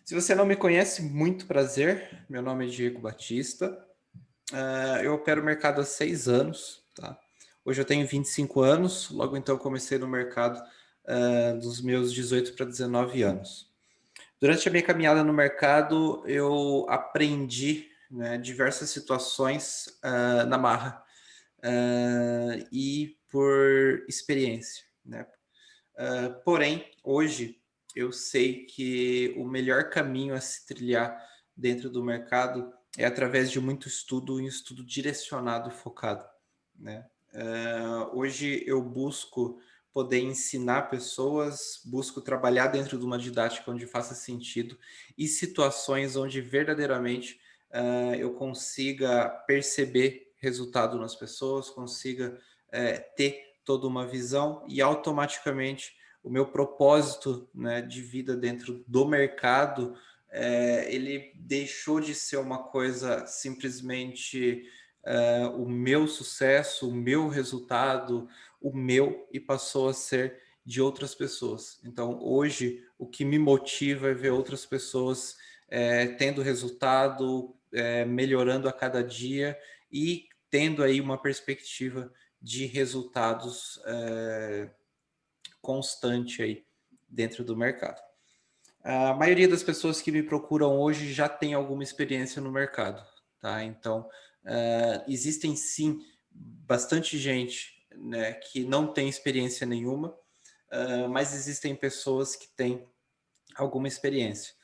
Se você não me conhece, muito prazer. Meu nome é Diego Batista. Eu opero o mercado há 6 anos. Tá? Hoje eu tenho 25 anos, logo então comecei no mercado dos meus 18 para 19 anos. Durante a minha caminhada no mercado, eu aprendi, né, diversas situações na marra e por experiência, né? Porém, hoje eu sei que o melhor caminho a se trilhar dentro do mercado é através de muito estudo, um estudo direcionado e focado, né? Hoje eu busco poder ensinar pessoas, busco trabalhar dentro de uma didática onde faça sentido e situações onde verdadeiramente eu consiga perceber resultado nas pessoas, consiga ter toda uma visão e automaticamente o meu propósito, né, de vida dentro do mercado, ele deixou de ser uma coisa simplesmente o meu sucesso, o meu resultado, o meu, e passou a ser de outras pessoas. Então, hoje, o que me motiva é ver outras pessoas tendo resultado, melhorando a cada dia e tendo aí uma perspectiva de resultados constante aí dentro do mercado. A maioria das pessoas que me procuram hoje já tem alguma experiência no mercado, tá? Então, existem sim bastante gente, né, que não tem experiência nenhuma, mas existem pessoas que têm alguma experiência.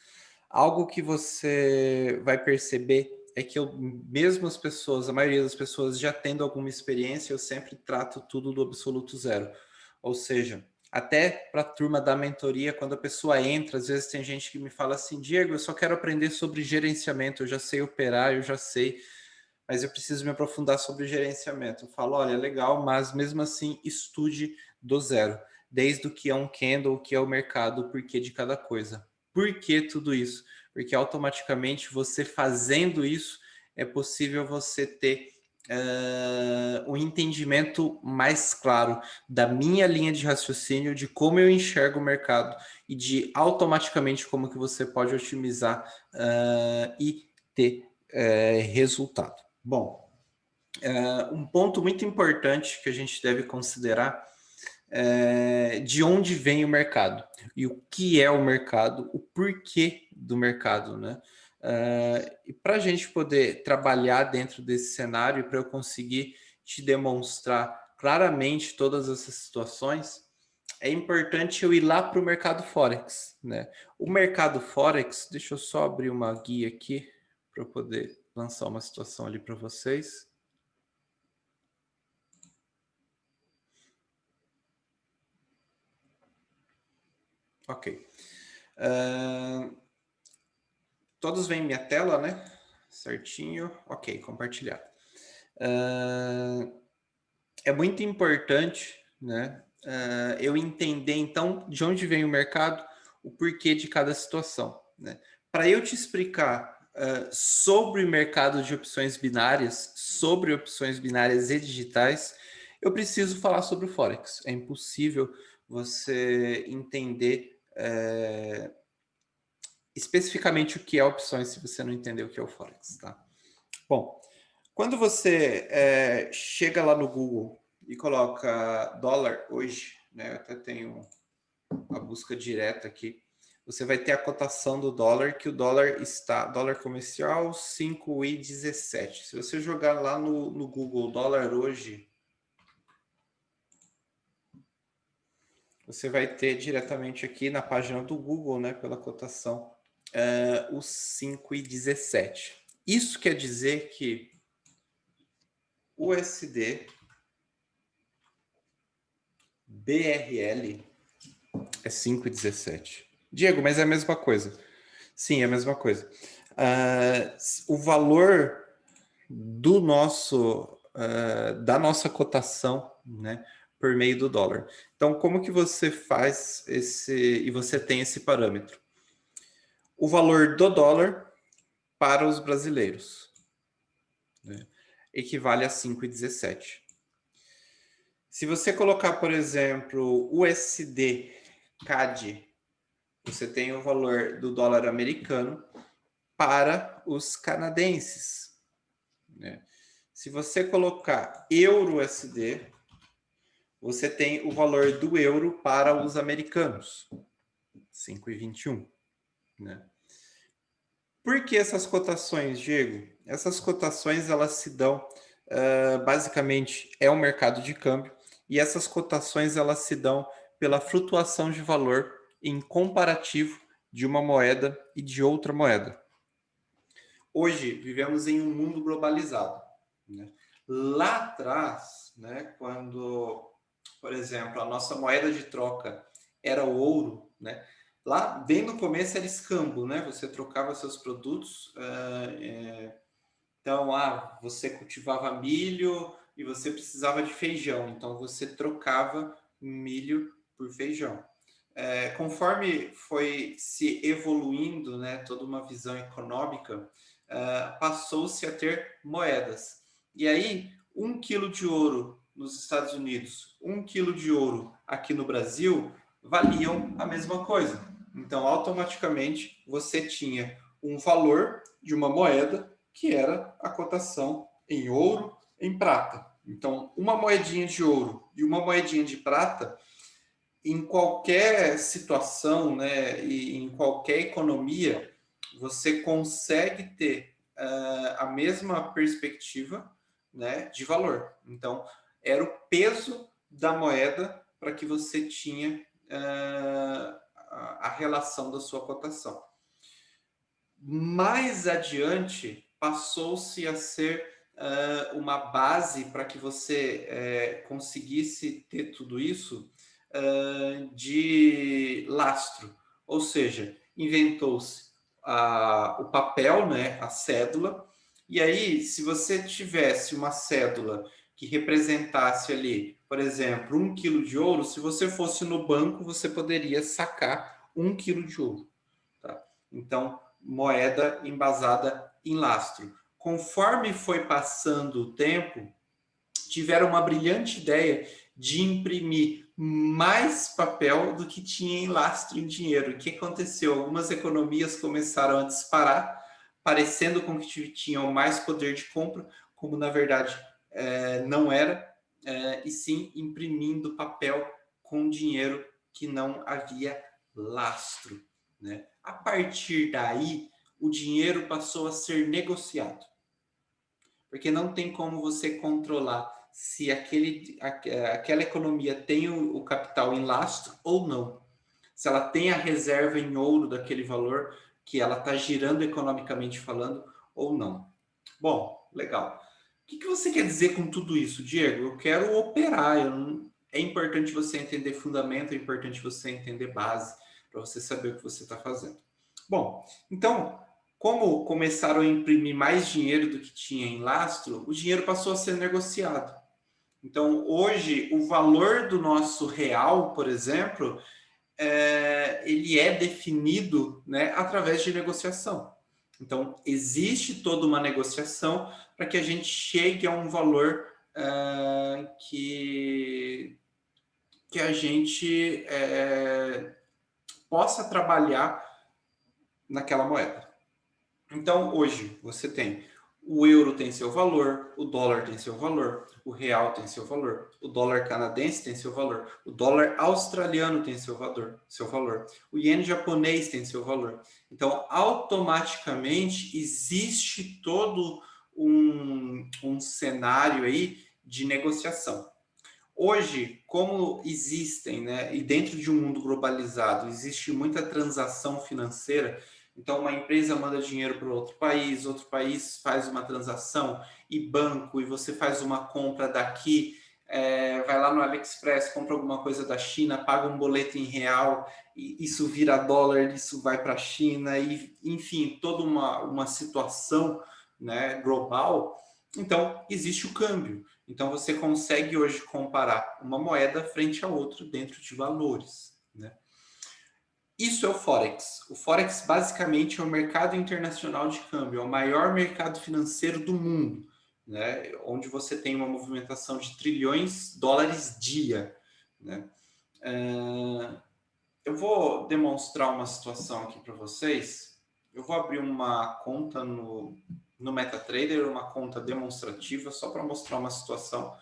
Algo que você vai perceber é que mesmo as pessoas, a maioria das pessoas já tendo alguma experiência, eu sempre trato tudo do absoluto zero. Ou seja, até para a turma da mentoria, quando a pessoa entra, às vezes tem gente que me fala assim, Diego, eu só quero aprender sobre gerenciamento, eu já sei operar, eu já sei, mas eu preciso me aprofundar sobre gerenciamento. Eu falo, olha, legal, mas mesmo assim estude do zero, desde o que é um candle, o que é o mercado, o porquê de cada coisa. Por que tudo isso? Porque automaticamente você fazendo isso, é possível você ter um entendimento mais claro da minha linha de raciocínio, de como eu enxergo o mercado e de automaticamente como que você pode otimizar e ter resultado. Bom, um ponto muito importante que a gente deve considerar é de onde vem o mercado e o que é o mercado, o porquê do mercado, né? E para a gente poder trabalhar dentro desse cenário, para eu conseguir te demonstrar claramente todas essas situações, é importante eu ir lá para o mercado Forex, né? O mercado Forex, deixa eu só abrir uma guia aqui para eu poder lançar uma situação ali para vocês. Ok. Todos veem minha tela, né? Certinho. Ok, compartilhar. É muito importante, né? Eu entender, então, de onde vem o mercado, o porquê de cada situação, né? Para eu te explicar sobre o mercado de opções binárias, sobre opções binárias e digitais, eu preciso falar sobre o Forex. É impossível você entender especificamente o que é opções se você não entender o que é o Forex, tá? Bom, quando você chega lá no Google e coloca dólar hoje, né? Eu até tenho a busca direta aqui. Você vai ter a cotação do dólar, que o dólar está, dólar comercial 5,17. Se você jogar lá no Google dólar hoje, você vai ter diretamente aqui na página do Google, né, pela cotação, os 5,17. Isso quer dizer que USD BRL é 5,17. Diego, mas é a mesma coisa. Sim, é a mesma coisa. O valor do nosso da nossa cotação, né, por meio do dólar. Então, como que você faz esse e você tem esse parâmetro? O valor do dólar para os brasileiros, né, equivale a 5,17. Se você colocar, por exemplo, USD CAD você tem o valor do dólar americano para os canadenses, né? Se você colocar euro USD, você tem o valor do euro para os americanos, 5,21, né? Por que essas cotações, Diego? Essas cotações, elas se dão, basicamente, é um mercado de câmbio, e essas cotações, elas se dão pela flutuação de valor em comparativo de uma moeda e de outra moeda. Hoje, vivemos em um mundo globalizado, né? Lá atrás, né, quando, por exemplo, a nossa moeda de troca era o ouro, né? Lá, bem no começo, era escambo, né? Você trocava seus produtos. Então, você cultivava milho e você precisava de feijão. Então, você trocava milho por feijão. Conforme foi se evoluindo, né, toda uma visão econômica, passou-se a ter moedas. E aí, 1 quilo de ouro nos Estados Unidos, 1 quilo de ouro aqui no Brasil, valiam a mesma coisa. Então, automaticamente, você tinha um valor de uma moeda que era a cotação em ouro, em prata. Então, uma moedinha de ouro e uma moedinha de prata, em qualquer situação, né, e em qualquer economia, você consegue ter a mesma perspectiva, né, de valor. Então, era o peso da moeda para que você tinha a relação da sua cotação. Mais adiante, passou-se a ser uma base para que você conseguisse ter tudo isso de lastro, ou seja, inventou-se o papel, né, a cédula, e aí, se você tivesse uma cédula que representasse ali, por exemplo, 1 quilo de ouro, se você fosse no banco, você poderia sacar 1 quilo de ouro. Tá? Então, moeda embasada em lastro. Conforme foi passando o tempo, tiveram uma brilhante ideia de imprimir mais papel do que tinha em lastro em dinheiro. O que aconteceu? Algumas economias começaram a disparar, parecendo com que tinham mais poder de compra, como na verdade não era, e sim imprimindo papel com dinheiro que não havia lastro, né? A partir daí, o dinheiro passou a ser negociado, porque não tem como você controlar se aquela economia tem o capital em lastro ou não. Se ela tem a reserva em ouro daquele valor que ela está girando economicamente falando ou não. Bom, legal. O que você quer dizer com tudo isso, Diego? Eu quero operar. É importante você entender fundamento, é importante você entender base, para você saber o que você está fazendo. Bom, então, como começaram a imprimir mais dinheiro do que tinha em lastro, o dinheiro passou a ser negociado. Então, hoje, o valor do nosso real, por exemplo, ele é definido, né, através de negociação. Então, existe toda uma negociação para que a gente chegue a um valor que a gente possa trabalhar naquela moeda. Então, hoje, você tem o euro tem seu valor, o dólar tem seu valor, o real tem seu valor, o dólar canadense tem seu valor, o dólar australiano tem seu valor, o iene japonês tem seu valor. Então, automaticamente, existe todo um cenário aí de negociação. Hoje, como existem, né, e dentro de um mundo globalizado, existe muita transação financeira. Então, uma empresa manda dinheiro para outro país faz uma transação e banco, e você faz uma compra daqui, vai lá no AliExpress, compra alguma coisa da China, paga um boleto em real, e isso vira dólar, isso vai para a China, e enfim, toda uma situação, né, global. Então, existe o câmbio. Então, você consegue hoje comparar uma moeda frente a outra dentro de valores, né? Isso é o Forex. O Forex, basicamente, é o mercado internacional de câmbio, é o maior mercado financeiro do mundo, né? Onde você tem uma movimentação de trilhões de dólares dia, né? Eu vou demonstrar uma situação aqui para vocês. Eu vou abrir uma conta no MetaTrader, uma conta demonstrativa, só para mostrar uma situação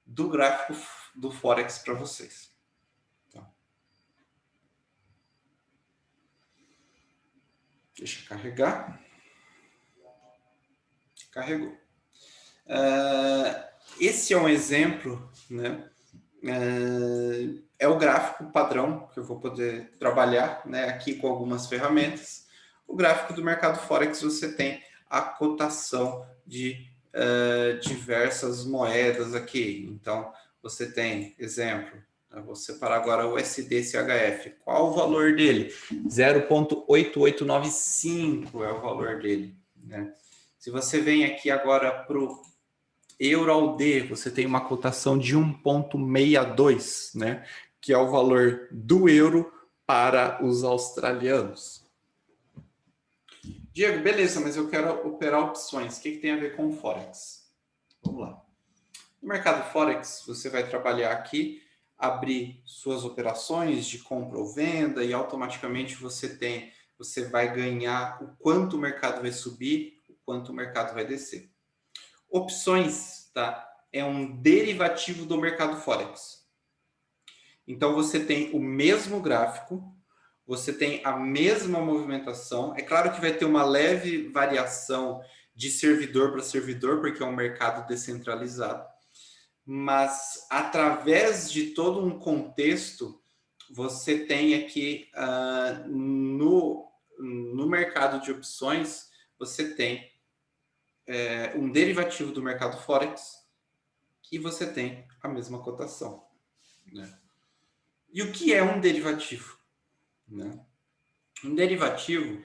do gráfico do Forex para vocês. Tá. Deixa eu carregar. Carregou. Esse é um exemplo, né? É o gráfico padrão que eu vou poder trabalhar, né, aqui com algumas ferramentas. O gráfico do mercado Forex, você tem a cotação de diversas moedas aqui. Então, você tem, exemplo, eu vou separar agora o USD-CHF. Qual o valor dele? 0,8895 é o valor dele, né? Se você vem aqui agora para o Euro-AUD, você tem uma cotação de 1,62, né? Que é o valor do euro para os australianos. Diego, beleza, mas eu quero operar opções. O que tem a ver com Forex? Vamos lá. No mercado Forex, você vai trabalhar aqui, abrir suas operações de compra ou venda e automaticamente você vai ganhar o quanto o mercado vai subir, o quanto o mercado vai descer. Opções, tá? É um derivativo do mercado Forex. Então, você tem o mesmo gráfico, você tem a mesma movimentação. É claro que vai ter uma leve variação de servidor para servidor, porque é um mercado descentralizado. Mas, através de todo um contexto, você tem aqui no mercado de opções, você tem um derivativo do mercado Forex e você tem a mesma cotação, né? E o que é um derivativo? Né? Um derivativo,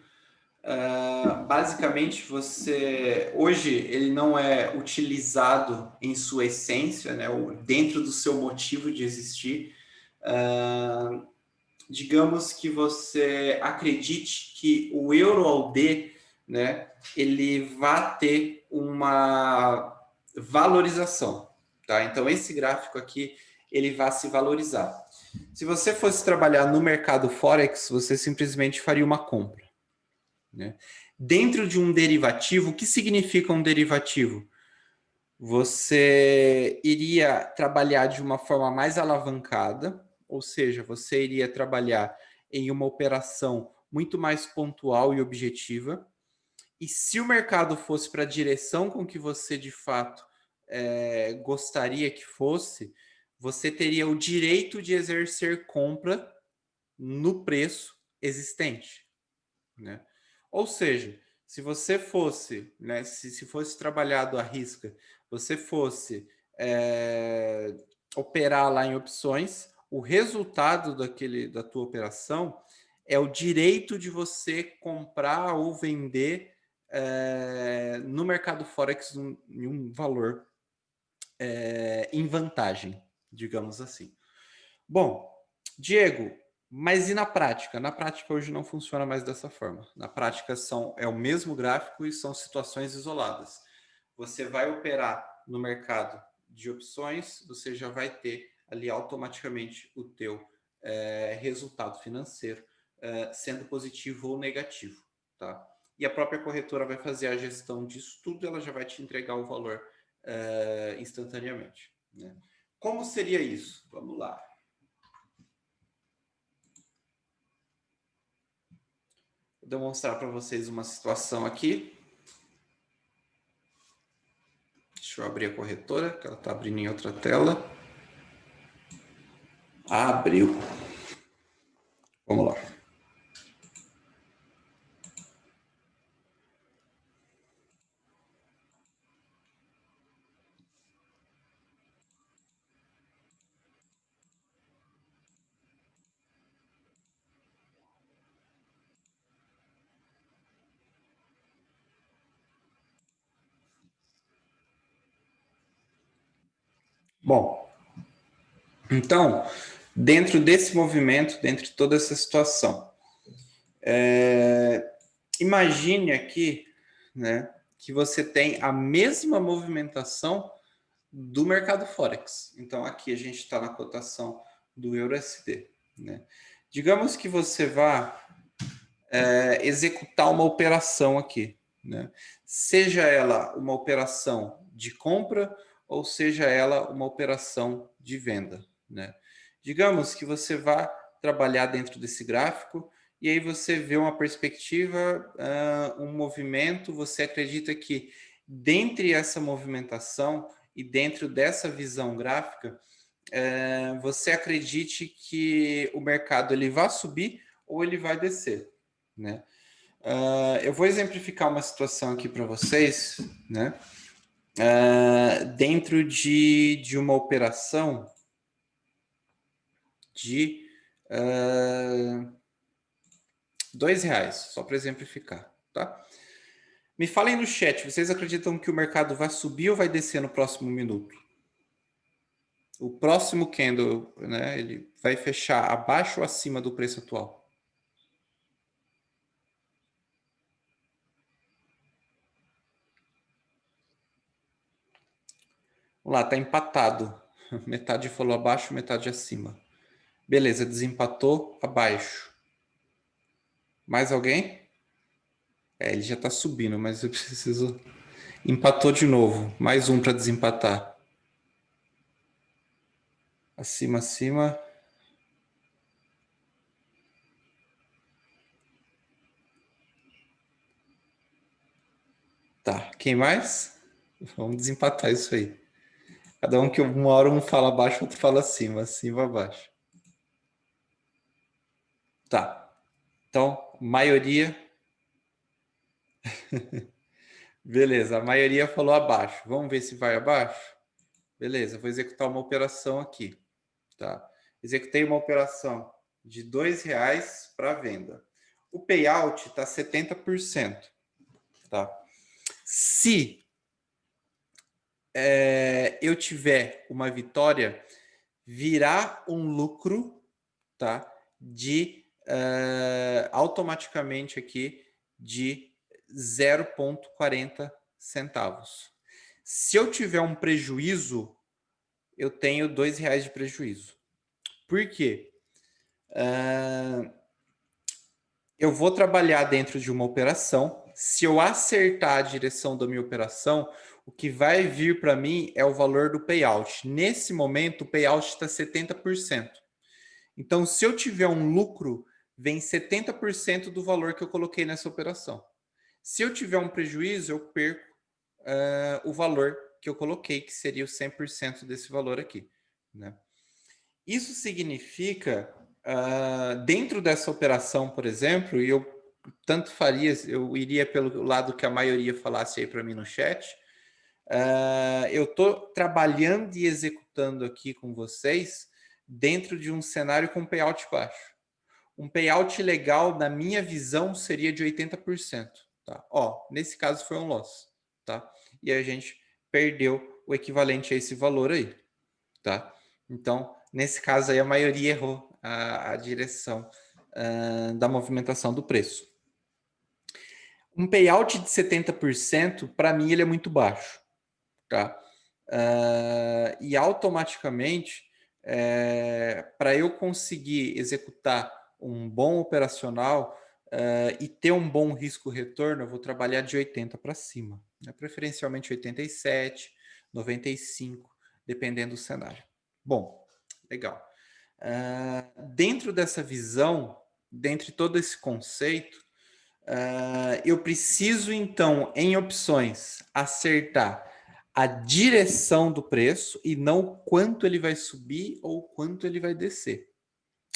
basicamente, hoje ele não é utilizado em sua essência, né? Dentro do seu motivo de existir. Digamos que você acredite que o Euro-AUD, né, ele vai ter uma valorização, tá? Então, esse gráfico aqui, ele vai se valorizar. Se você fosse trabalhar no mercado Forex, você simplesmente faria uma compra, né? Dentro de um derivativo, o que significa um derivativo? Você iria trabalhar de uma forma mais alavancada, ou seja, você iria trabalhar em uma operação muito mais pontual e objetiva. E se o mercado fosse para a direção com que você de fato gostaria que fosse, você teria o direito de exercer compra no preço existente, né? Ou seja, se você fosse, né, se fosse trabalhado à risca, você fosse operar lá em opções, o resultado da tua operação é o direito de você comprar ou vender no mercado Forex em um valor em vantagem, digamos assim. Bom, Diego, mas e na prática? Na prática hoje não funciona mais dessa forma. Na prática é o mesmo gráfico e são situações isoladas. Você vai operar no mercado de opções, você já vai ter ali automaticamente o teu resultado financeiro sendo positivo ou negativo, tá? E a própria corretora vai fazer a gestão disso tudo, ela já vai te entregar o valor instantaneamente, né? Como seria isso? Vamos lá. Vou demonstrar para vocês uma situação aqui. Deixa eu abrir a corretora, que ela está abrindo em outra tela. Abriu. Vamos lá. Bom, então, dentro desse movimento, dentro de toda essa situação, imagine aqui, né, que você tem a mesma movimentação do mercado Forex. Então, aqui a gente está na cotação do EURUSD, né? Digamos que você vá executar uma operação aqui, né? Seja ela uma operação de compra ou seja ela uma operação de venda, né? Digamos que você vá trabalhar dentro desse gráfico e aí você vê uma perspectiva, um movimento, você acredita que dentre essa movimentação e dentro dessa visão gráfica, você acredite que o mercado ele vai subir ou ele vai descer, né? Eu vou exemplificar uma situação aqui para vocês, né? Dentro de uma operação de R$ 2, só para exemplificar, tá? Me falem no chat, vocês acreditam que o mercado vai subir ou vai descer no próximo minuto? O próximo candle, né? Ele vai fechar abaixo ou acima do preço atual? Vamos lá, tá empatado. Metade falou abaixo, metade acima. Beleza, desempatou abaixo. Mais alguém? Ele já tá subindo, mas eu preciso. Empatou de novo. Mais um para desempatar. Acima, acima. Tá. Quem mais? Vamos desempatar isso aí. Cada um que uma hora um fala abaixo, outro fala acima. Acima, abaixo. Tá. Então, maioria. Beleza, a maioria falou abaixo. Vamos ver se vai abaixo? Beleza, vou executar uma operação aqui. Tá? Executei uma operação de R$ 2 para venda. O payout está 70%. Tá? Se eu tiver uma vitória, virá um lucro, tá? De automaticamente aqui de 0,40 centavos. Se eu tiver um prejuízo, eu tenho R$ 2 de prejuízo. Por quê? Eu vou trabalhar dentro de uma operação. Se eu acertar a direção da minha operação, o que vai vir para mim é o valor do payout. Nesse momento, o payout está 70%. Então, se eu tiver um lucro, vem 70% do valor que eu coloquei nessa operação. Se eu tiver um prejuízo, eu perco o valor que eu coloquei, que seria o 100% desse valor aqui, né? Isso significa, dentro dessa operação, por exemplo, e eu tanto faria, eu iria pelo lado que a maioria falasse aí para mim no chat, eu estou trabalhando e executando aqui com vocês dentro de um cenário com payout baixo. Um payout legal, na minha visão, seria de 80%. Tá? Nesse caso foi um loss. Tá? E a gente perdeu o equivalente a esse valor aí. Tá? Então, nesse caso aí, a maioria errou a direção da movimentação do preço. Um payout de 70%, para mim, ele é muito baixo. Tá? E automaticamente, para eu conseguir executar um bom operacional e ter um bom risco-retorno, eu vou trabalhar de 80 para cima, né? Preferencialmente 87, 95, dependendo do cenário. Bom, legal. Dentro dessa visão, dentro de todo esse conceito, eu preciso, então, em opções, acertar a direção do preço e não o quanto ele vai subir ou quanto ele vai descer.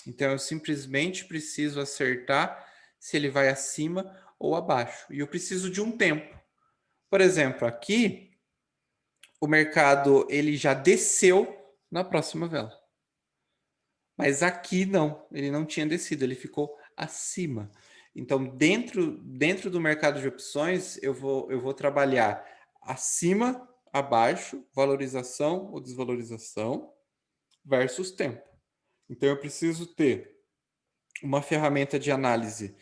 Então, eu simplesmente preciso acertar se ele vai acima ou abaixo. E eu preciso de um tempo. Por exemplo, aqui, o mercado ele já desceu na próxima vela. Mas aqui não, ele não tinha descido, ele ficou acima. Então, dentro do mercado de opções, eu vou trabalhar acima, abaixo, valorização ou desvalorização versus tempo. Então, eu preciso ter uma ferramenta de análise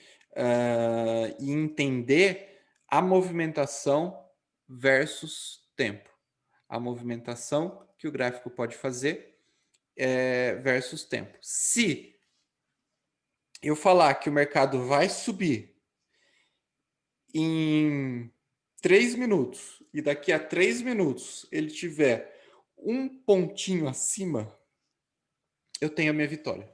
e entender a movimentação versus tempo. A movimentação que o gráfico pode fazer versus tempo. Se eu falar que o mercado vai subir em 3 minutos e daqui a 3 minutos ele tiver um pontinho acima, eu tenho a minha vitória.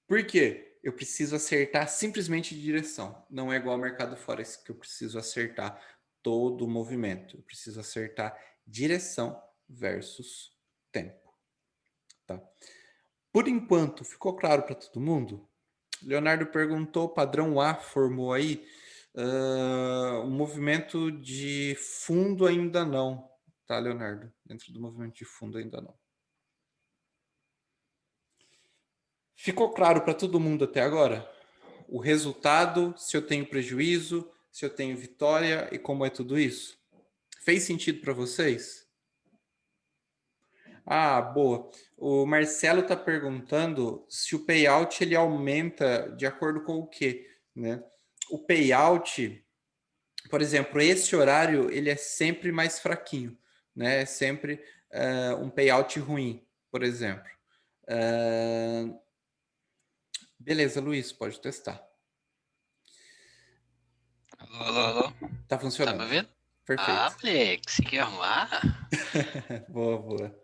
Por quê? Eu preciso acertar simplesmente de direção. Não é igual ao mercado forex que eu preciso acertar todo o movimento. Eu preciso acertar direção versus tempo. Tá? Por enquanto, ficou claro para todo mundo? Leonardo perguntou, padrão A formou aí. O movimento de fundo ainda não, tá, Leonardo? Dentro do movimento de fundo ainda não. Ficou claro para todo mundo até agora? O resultado, se eu tenho prejuízo, se eu tenho vitória e como é tudo isso? Fez sentido para vocês? Ah, boa. O Marcelo está perguntando se o payout ele aumenta de acordo com o quê, né? O payout, por exemplo, esse horário ele é sempre mais fraquinho, né? É sempre um payout ruim, por exemplo. Beleza, Luiz, pode testar. Alô, alô, alô. Tá Tá me funcionando. ouvindo? Ah, Perfeito. moleque, você quer arrumar? Boa, boa.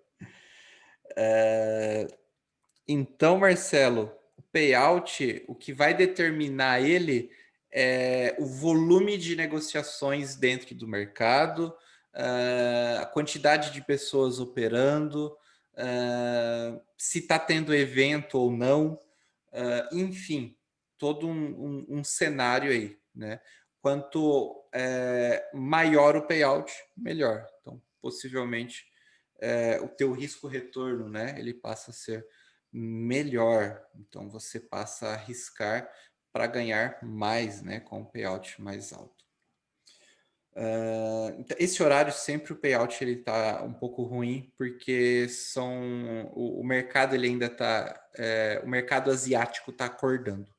Então, Marcelo, o payout, o que vai determinar ele é o volume de negociações dentro do mercado, a quantidade de pessoas operando, se está tendo evento ou não, enfim, todo um cenário aí, né? Quanto maior o payout, melhor. Então, possivelmente, o teu risco-retorno, né? Ele passa a ser melhor. Então, você passa a arriscar para ganhar mais, né? Com o payout mais alto. Esse horário sempre o payout ele está um pouco ruim porque o mercado ele ainda está o mercado asiático está acordando,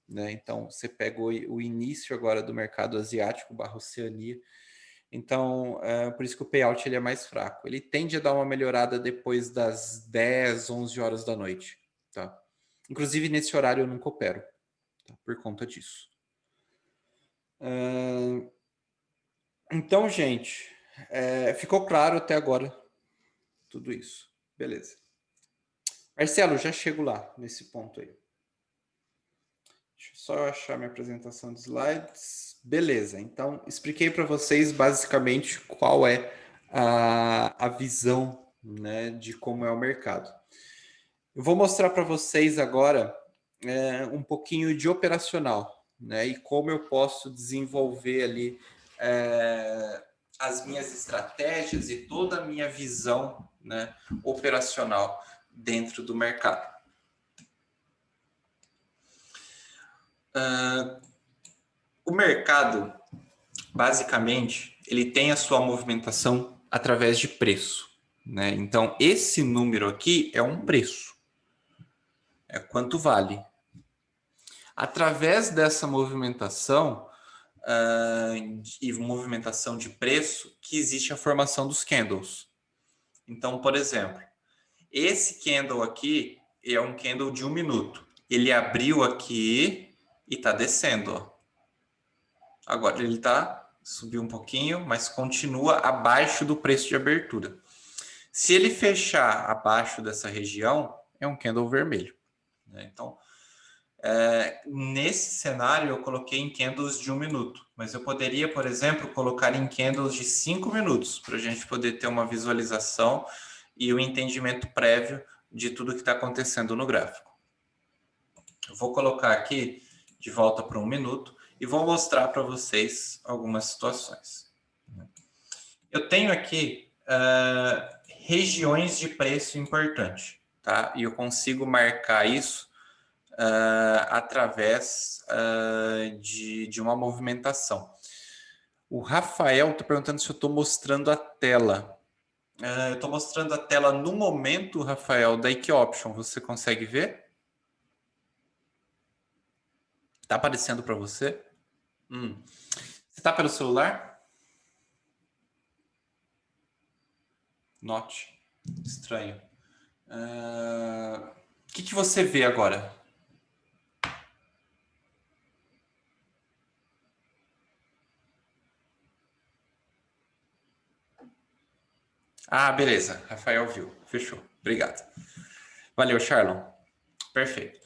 né? Então você pega o início agora do mercado asiático barra Oceania, então por isso que o payout ele é mais fraco. Ele tende a dar uma melhorada depois das 10, 11 horas da noite, tá? Inclusive nesse horário eu nunca opero, tá? Por conta disso. Então, gente, ficou claro até agora tudo isso. Beleza. Marcelo, já chego lá nesse ponto aí. Deixa eu só achar minha apresentação de slides. Beleza, então expliquei para vocês basicamente qual é a visão, né, de como é o mercado. Eu vou mostrar para vocês agora um pouquinho de operacional, né, e como eu posso desenvolver ali as minhas estratégias e toda a minha visão, né, operacional dentro do mercado. O mercado, basicamente, ele tem a sua movimentação através de preço, né? Então, esse número aqui é um preço, é quanto vale. Através dessa movimentação e movimentação de preço, que existe a formação dos candles. Então, por exemplo, esse candle aqui é um candle de 1 minuto. Ele abriu aqui e está descendo, ó. Agora ele subiu um pouquinho, mas continua abaixo do preço de abertura. Se ele fechar abaixo dessa região, é um candle vermelho, né? Então, nesse cenário eu coloquei em candles de 1 minuto, mas eu poderia, por exemplo, colocar em candles de 5 minutos, para a gente poder ter uma visualização e o entendimento prévio de tudo que está acontecendo no gráfico. Eu vou colocar aqui de volta para 1 minuto e vou mostrar para vocês algumas situações. Eu tenho aqui regiões de preço importante, tá? E eu consigo marcar isso através de uma movimentação. O Rafael está perguntando se eu estou mostrando a tela. Eu estou mostrando a tela no momento, Rafael, da Equioption. Você consegue ver? Está aparecendo para você? Você está pelo celular? Note. Estranho. O que você vê agora? Ah, beleza. Rafael viu. Fechou. Obrigado. Valeu, Charlon. Perfeito.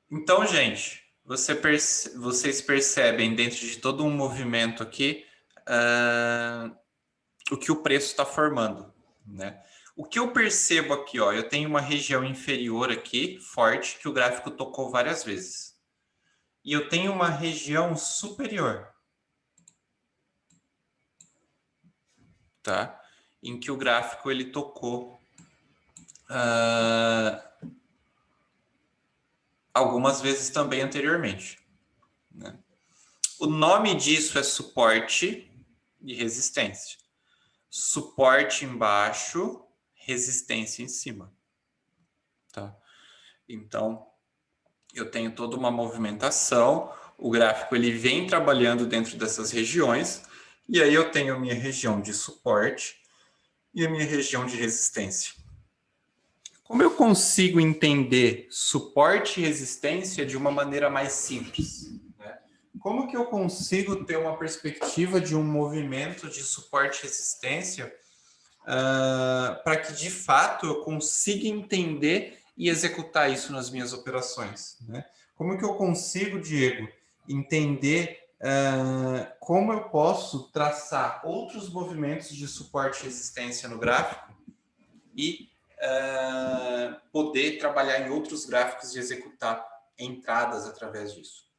Então, gente, vocês percebem dentro de todo um movimento aqui o que o preço está formando, né? O que eu percebo aqui, ó, eu tenho uma região inferior aqui, forte, que o gráfico tocou várias vezes. E eu tenho uma região superior, tá? Em que o gráfico ele tocou algumas vezes também anteriormente, né? O nome disso é suporte e resistência. Suporte embaixo, resistência em cima, tá? Então, eu tenho toda uma movimentação, o gráfico ele vem trabalhando dentro dessas regiões, e aí eu tenho a minha região de suporte e a minha região de resistência. Como eu consigo entender suporte e resistência de uma maneira mais simples? Né? Como que eu consigo ter uma perspectiva de um movimento de suporte e resistência para que de fato eu consiga entender e executar isso nas minhas operações? Né? Como que eu consigo, Diego, entender como eu posso traçar outros movimentos de suporte e resistência no gráfico e poder trabalhar em outros gráficos e executar entradas através disso?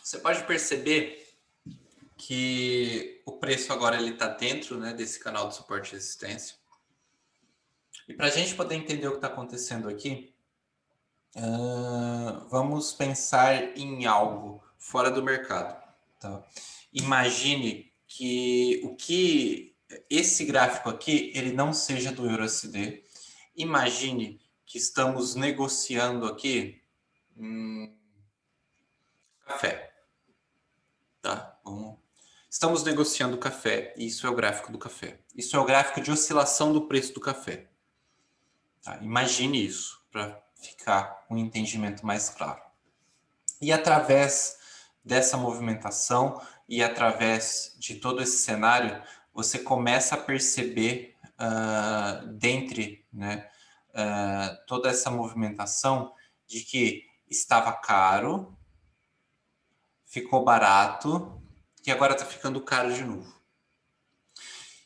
Você pode perceber que o preço agora ele está dentro, né, desse canal de suporte e resistência. E para a gente poder entender o que está acontecendo aqui, vamos pensar em algo fora do mercado. Tá? Imagine que esse gráfico aqui ele não seja do EURUSD. Imagine que estamos negociando aqui café. Tá? Estamos negociando café e isso é o gráfico do café. Isso é o gráfico de oscilação do preço do café. Tá? Imagine isso para ficar um entendimento mais claro. E através dessa movimentação e através de todo esse cenário, você começa a perceber dentre, né, toda essa movimentação de que estava caro, ficou barato e agora está ficando caro de novo.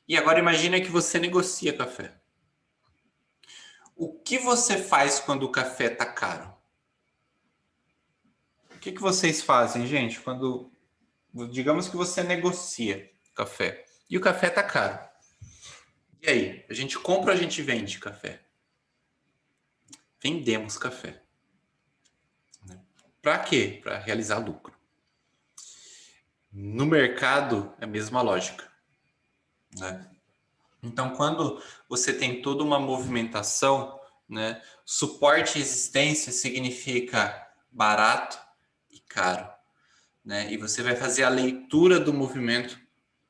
E agora imagina que você negocia café. O que você faz quando o café está caro? O que vocês fazem, gente, quando digamos que você negocia café e o café está caro? E aí, a gente compra ou a gente vende café? Vendemos café. Para quê? Para realizar lucro. No mercado, é a mesma lógica. Né? Então, quando você tem toda uma movimentação, né, suporte e resistência significa barato e caro. Né? E você vai fazer a leitura do movimento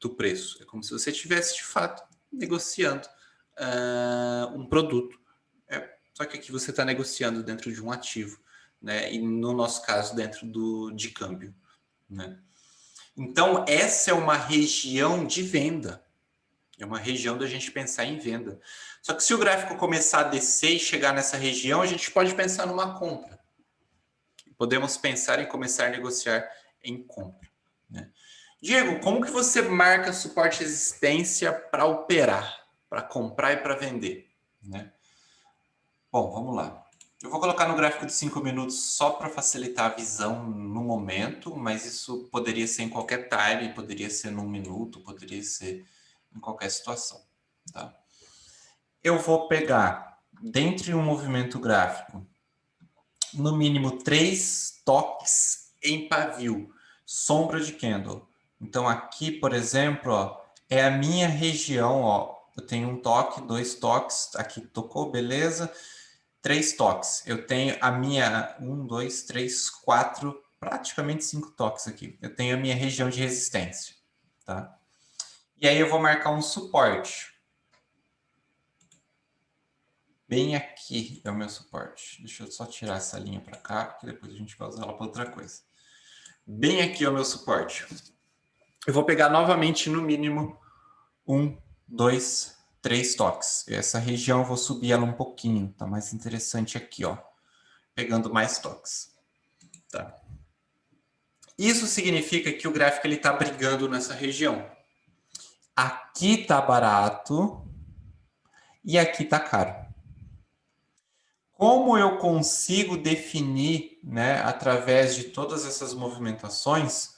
do preço. É como se você estivesse, de fato, negociando um produto. Só que aqui você está negociando dentro de um ativo. Né? E no nosso caso, dentro de câmbio. Né? Então, essa é uma região de venda. É uma região da gente pensar em venda. Só que se o gráfico começar a descer e chegar nessa região, a gente pode pensar numa compra. Podemos pensar em começar a negociar em compra. Né? Diego, como que você marca suporte e resistência para operar, para comprar e para vender? Né? Bom, vamos lá. Eu vou colocar no gráfico de 5 minutos só para facilitar a visão no momento, mas isso poderia ser em qualquer time, poderia ser num minuto, poderia ser em qualquer situação. Tá? Eu vou pegar, dentro de um movimento gráfico, no mínimo 3 toques em pavio, sombra de candle. Então aqui, por exemplo, ó, é a minha região, ó. Eu tenho um toque, 2 toques, aqui tocou, beleza. 3 toques. Eu tenho a minha 1, 2, 3, 4, praticamente 5 toques aqui. Eu tenho a minha região de resistência, tá? E aí eu vou marcar um suporte. Bem aqui é o meu suporte. Deixa eu só tirar essa linha para cá, porque depois a gente vai usar ela para outra coisa. Bem aqui é o meu suporte. Eu vou pegar novamente, no mínimo, 1, 2, 3 toques. Essa região eu vou subir ela um pouquinho, tá mais interessante aqui, ó, pegando mais toques. Tá. Isso significa que o gráfico ele está brigando nessa região. Aqui tá barato e aqui tá caro. Como eu consigo definir, né, através de todas essas movimentações,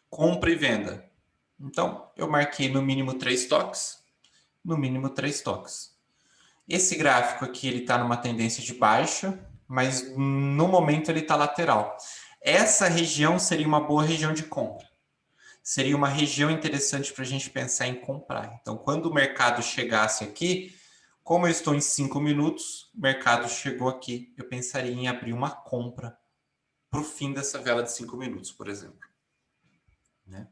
compra e venda? Então, eu marquei no mínimo 3 toques, no mínimo 3 toques. Esse gráfico aqui ele está numa tendência de baixa, mas no momento ele está lateral. Essa região seria uma boa região de compra. Seria uma região interessante para a gente pensar em comprar. Então, quando o mercado chegasse aqui, como eu estou em 5 minutos, o mercado chegou aqui, eu pensaria em abrir uma compra para o fim dessa vela de 5 minutos, por exemplo. Né?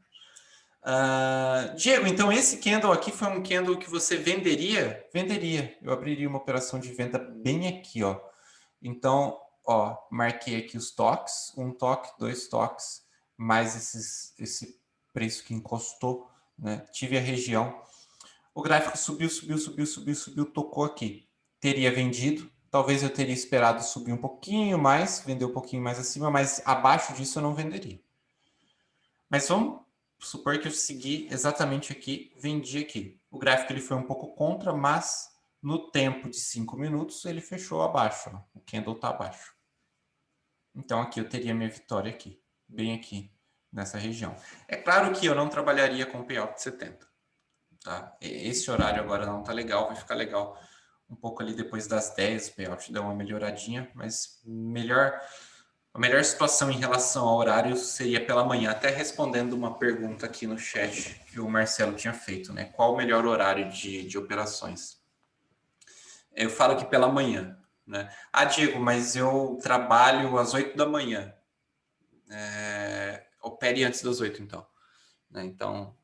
Diego, então esse candle aqui foi um candle que você venderia? Venderia. Eu abriria uma operação de venda bem aqui, ó. Então, ó, marquei aqui os toques, 1 toque, 2 toques, mais esse preço que encostou, né? Tive a região. O gráfico subiu, subiu, subiu, subiu, subiu, tocou aqui. Teria vendido. Talvez eu teria esperado subir um pouquinho mais, vender um pouquinho mais acima, mas abaixo disso eu não venderia. Mas vamos supor que eu segui exatamente aqui, vendi aqui. O gráfico ele foi um pouco contra, mas no tempo de 5 minutos ele fechou abaixo. Ó. O candle está abaixo. Então aqui eu teria minha vitória aqui, bem aqui nessa região. É claro que eu não trabalharia com payout de 70. Tá? Esse horário agora não está legal, vai ficar legal um pouco ali depois das 10, o payout dá uma melhoradinha, mas a melhor situação em relação ao horário seria pela manhã, até respondendo uma pergunta aqui no chat que o Marcelo tinha feito, né? Qual o melhor horário de operações? Eu falo que pela manhã, né? Ah, Diego, mas eu trabalho às 8 da manhã. Opere antes das 8, então. Né? Então,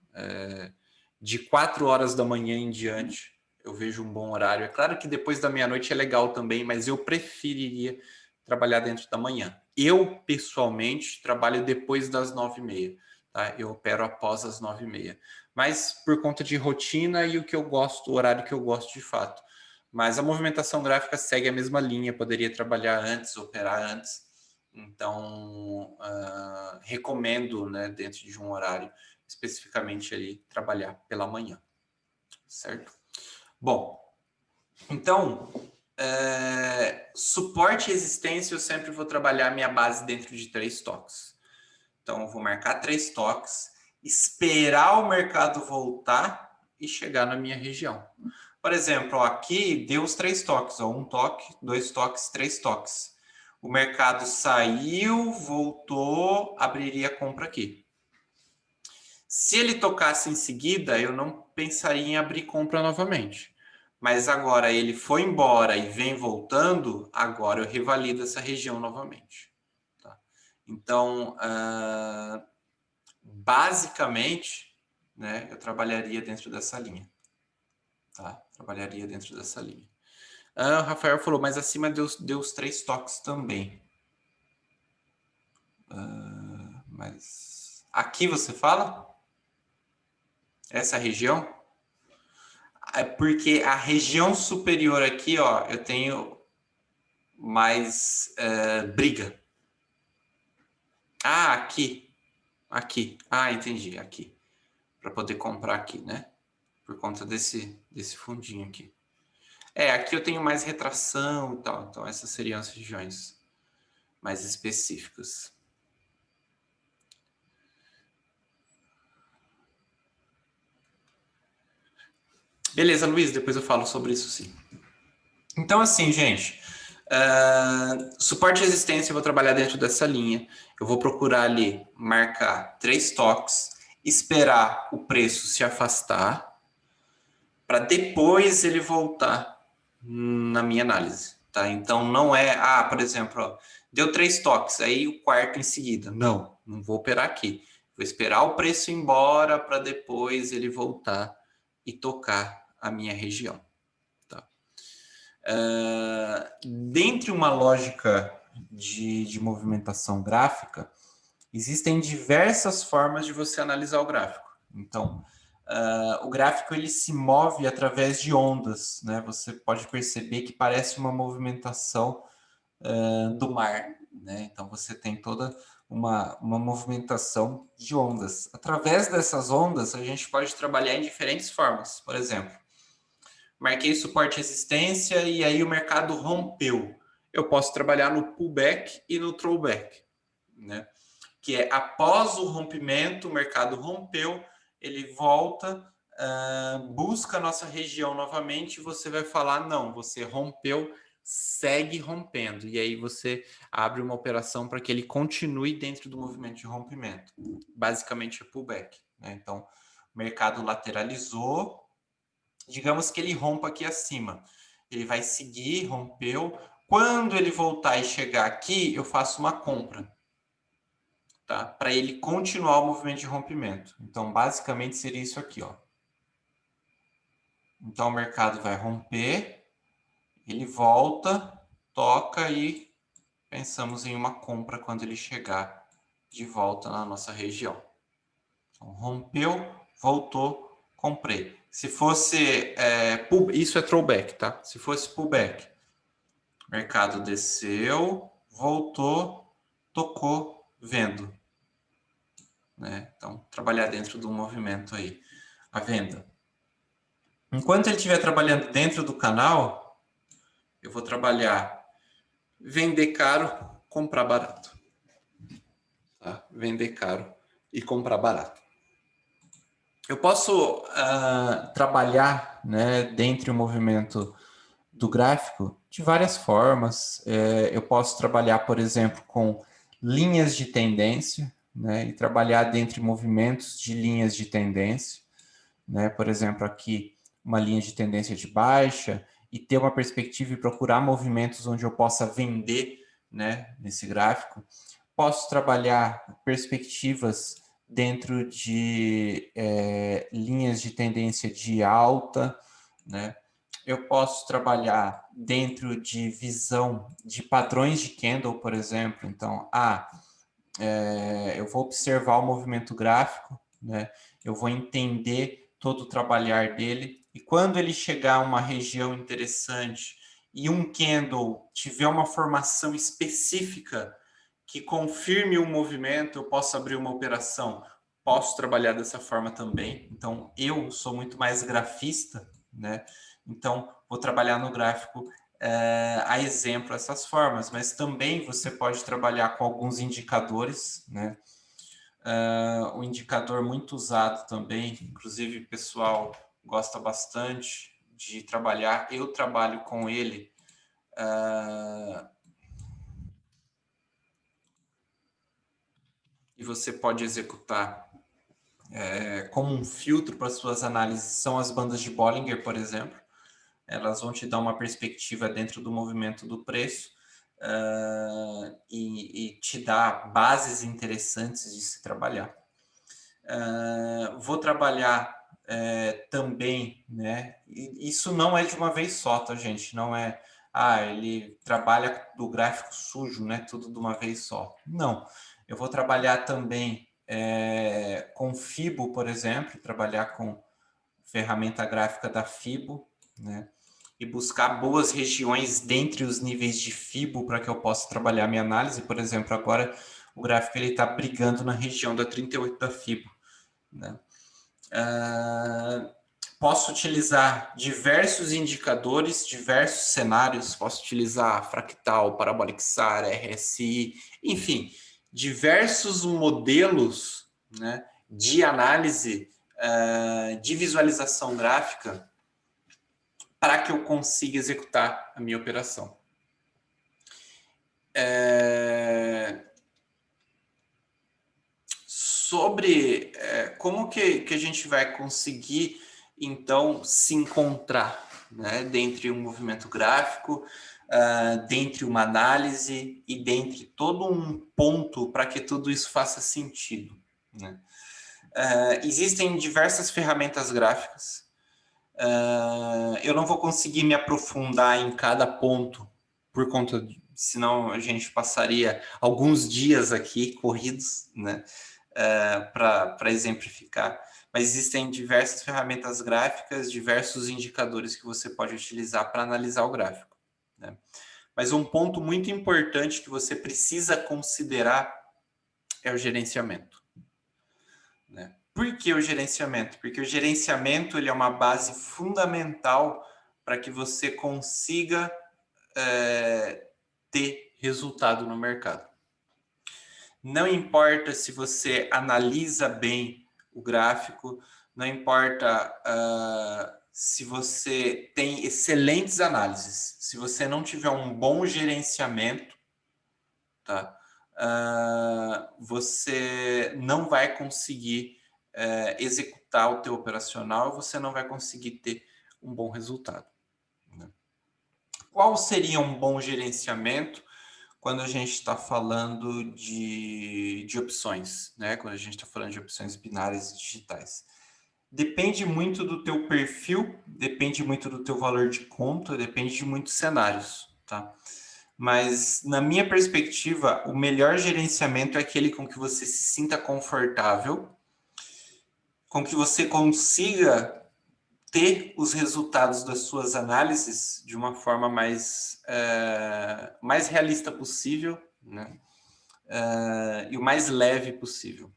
de 4 horas da manhã em diante, eu vejo um bom horário. É claro que depois da meia-noite é legal também, mas eu preferiria trabalhar dentro da manhã. Eu, pessoalmente, trabalho depois das 9h30. Tá? Eu opero após as 9h30. Mas por conta de rotina e o que eu gosto, o horário que eu gosto de fato. Mas a movimentação gráfica segue a mesma linha. Poderia trabalhar antes, operar antes. Então, recomendo, né, dentro de um horário, especificamente ali, trabalhar pela manhã. Certo? Bom, então, suporte e resistência, eu sempre vou trabalhar minha base dentro de 3 toques. Então, eu vou marcar 3 toques, esperar o mercado voltar e chegar na minha região. Por exemplo, ó, aqui deu os 3 toques, ó, 1 toque, 2 toques, 3 toques. O mercado saiu, voltou, abriria a compra aqui. Se ele tocasse em seguida, eu não pensaria em abrir compra novamente. Mas agora ele foi embora e vem voltando, agora eu revalido essa região novamente. Tá? Então, basicamente, né, eu trabalharia dentro dessa linha. Tá? Trabalharia dentro dessa linha. O Rafael falou, mas acima deu os 3 toques também. Mas aqui você fala? Essa região? É porque a região superior aqui, ó, eu tenho mais briga. Ah, aqui. Aqui. Ah, entendi. Aqui. Para poder comprar aqui, né? Por conta desse fundinho aqui. Aqui eu tenho mais retração e tal. Então, essas seriam as regiões mais específicas. Beleza, Luiz. Depois eu falo sobre isso, sim. Então, assim, gente... suporte e resistência, eu vou trabalhar dentro dessa linha. Eu vou procurar ali marcar 3 toques, esperar o preço se afastar, para depois ele voltar na minha análise. Tá? Então não é, por exemplo, ó, deu 3 toques, aí o quarto em seguida. Não vou operar aqui. Vou esperar o preço ir embora para depois ele voltar e tocar a minha região. Dentre uma lógica de movimentação gráfica, existem diversas formas de você analisar o gráfico. Então, o gráfico ele se move através de ondas, né? Você pode perceber que parece uma movimentação do mar, né? Então, você tem toda uma movimentação de ondas. Através dessas ondas, a gente pode trabalhar em diferentes formas. Por exemplo, marquei suporte e resistência e aí o mercado rompeu. Eu posso trabalhar no pullback e no throwback, né? Que é após o rompimento, o mercado rompeu, ele volta, busca a nossa região novamente e você vai falar, não, você rompeu, segue rompendo. E aí você abre uma operação para que ele continue dentro do movimento de rompimento. Basicamente é pullback, né? Então, o mercado lateralizou, digamos que ele rompa aqui acima. Ele vai seguir, rompeu. Quando ele voltar e chegar aqui, eu faço uma compra, tá? Para ele continuar o movimento de rompimento. Então, basicamente, seria isso aqui, ó. Então, o mercado vai romper, ele volta, toca e pensamos em uma compra quando ele chegar de volta na nossa região. Então, rompeu, voltou, comprei. Se fosse... isso é throwback, tá? Se fosse pullback, mercado desceu, voltou, tocou, vendo. Né? Então, trabalhar dentro do movimento aí, a venda. Enquanto ele estiver trabalhando dentro do canal, eu vou trabalhar vender caro, comprar barato. Tá? Vender caro e comprar barato. Eu posso trabalhar, né, dentro do movimento do gráfico de várias formas. Eu posso trabalhar, por exemplo, com linhas de tendência, né, e trabalhar dentro de movimentos de linhas de tendência, né? Por exemplo, aqui uma linha de tendência de baixa e ter uma perspectiva e procurar movimentos onde eu possa vender, né, nesse gráfico. Posso trabalhar perspectivas dentro de linhas de tendência de alta, né? Eu posso trabalhar dentro de visão de padrões de candle, por exemplo. Então, eu vou observar o movimento gráfico, né? Eu vou entender todo o trabalhar dele, e quando ele chegar a uma região interessante e um candle tiver uma formação específica que confirme o movimento, eu posso abrir uma operação, posso trabalhar dessa forma também. Então, eu sou muito mais grafista, né? Então, vou trabalhar no gráfico a exemplo essas formas, mas também você pode trabalhar com alguns indicadores, né? Um indicador muito usado também, inclusive o pessoal gosta bastante de trabalhar, eu trabalho com ele e você pode executar como um filtro para suas análises, são as bandas de Bollinger, por exemplo. Elas vão te dar uma perspectiva dentro do movimento do preço e te dar bases interessantes de se trabalhar. Vou trabalhar também, né? Isso não é de uma vez só, tá, gente? Não é, ele trabalha do gráfico sujo, né? Tudo de uma vez só. Não. Eu vou trabalhar também com Fibo, por exemplo, trabalhar com ferramenta gráfica da Fibo, né? E buscar boas regiões dentre os níveis de Fibo para que eu possa trabalhar minha análise. Por exemplo, agora o gráfico está brigando na região da 38 da Fibo, né? Posso utilizar diversos indicadores, diversos cenários, posso utilizar fractal, parabolic SAR, RSI, enfim, diversos modelos, né, de análise, de visualização gráfica para que eu consiga executar a minha operação. Sobre como que a gente vai conseguir, então, se encontrar, né, dentre um movimento gráfico, dentre uma análise e dentre todo um ponto para que tudo isso faça sentido, né? Existem diversas ferramentas gráficas. Eu não vou conseguir me aprofundar em cada ponto, por conta de, senão a gente passaria alguns dias aqui corridos, né? Para exemplificar, mas existem diversas ferramentas gráficas, diversos indicadores que você pode utilizar para analisar o gráfico, né? Mas um ponto muito importante que você precisa considerar é o gerenciamento, né? Por que o gerenciamento? Porque o gerenciamento ele é uma base fundamental para que você consiga ter resultado no mercado. Não importa se você analisa bem o gráfico, não importa se você tem excelentes análises, se você não tiver um bom gerenciamento, tá? Você não vai conseguir executar o teu operacional, você não vai conseguir ter um bom resultado, né? Qual seria um bom gerenciamento quando a gente está falando de opções, né? Quando a gente está falando de opções binárias e digitais? Depende muito do teu perfil, depende muito do teu valor de conta, depende de muitos cenários, tá? Mas, na minha perspectiva, o melhor gerenciamento é aquele com que você se sinta confortável, com que você consiga ter os resultados das suas análises de uma forma mais realista possível, né? E o mais leve possível.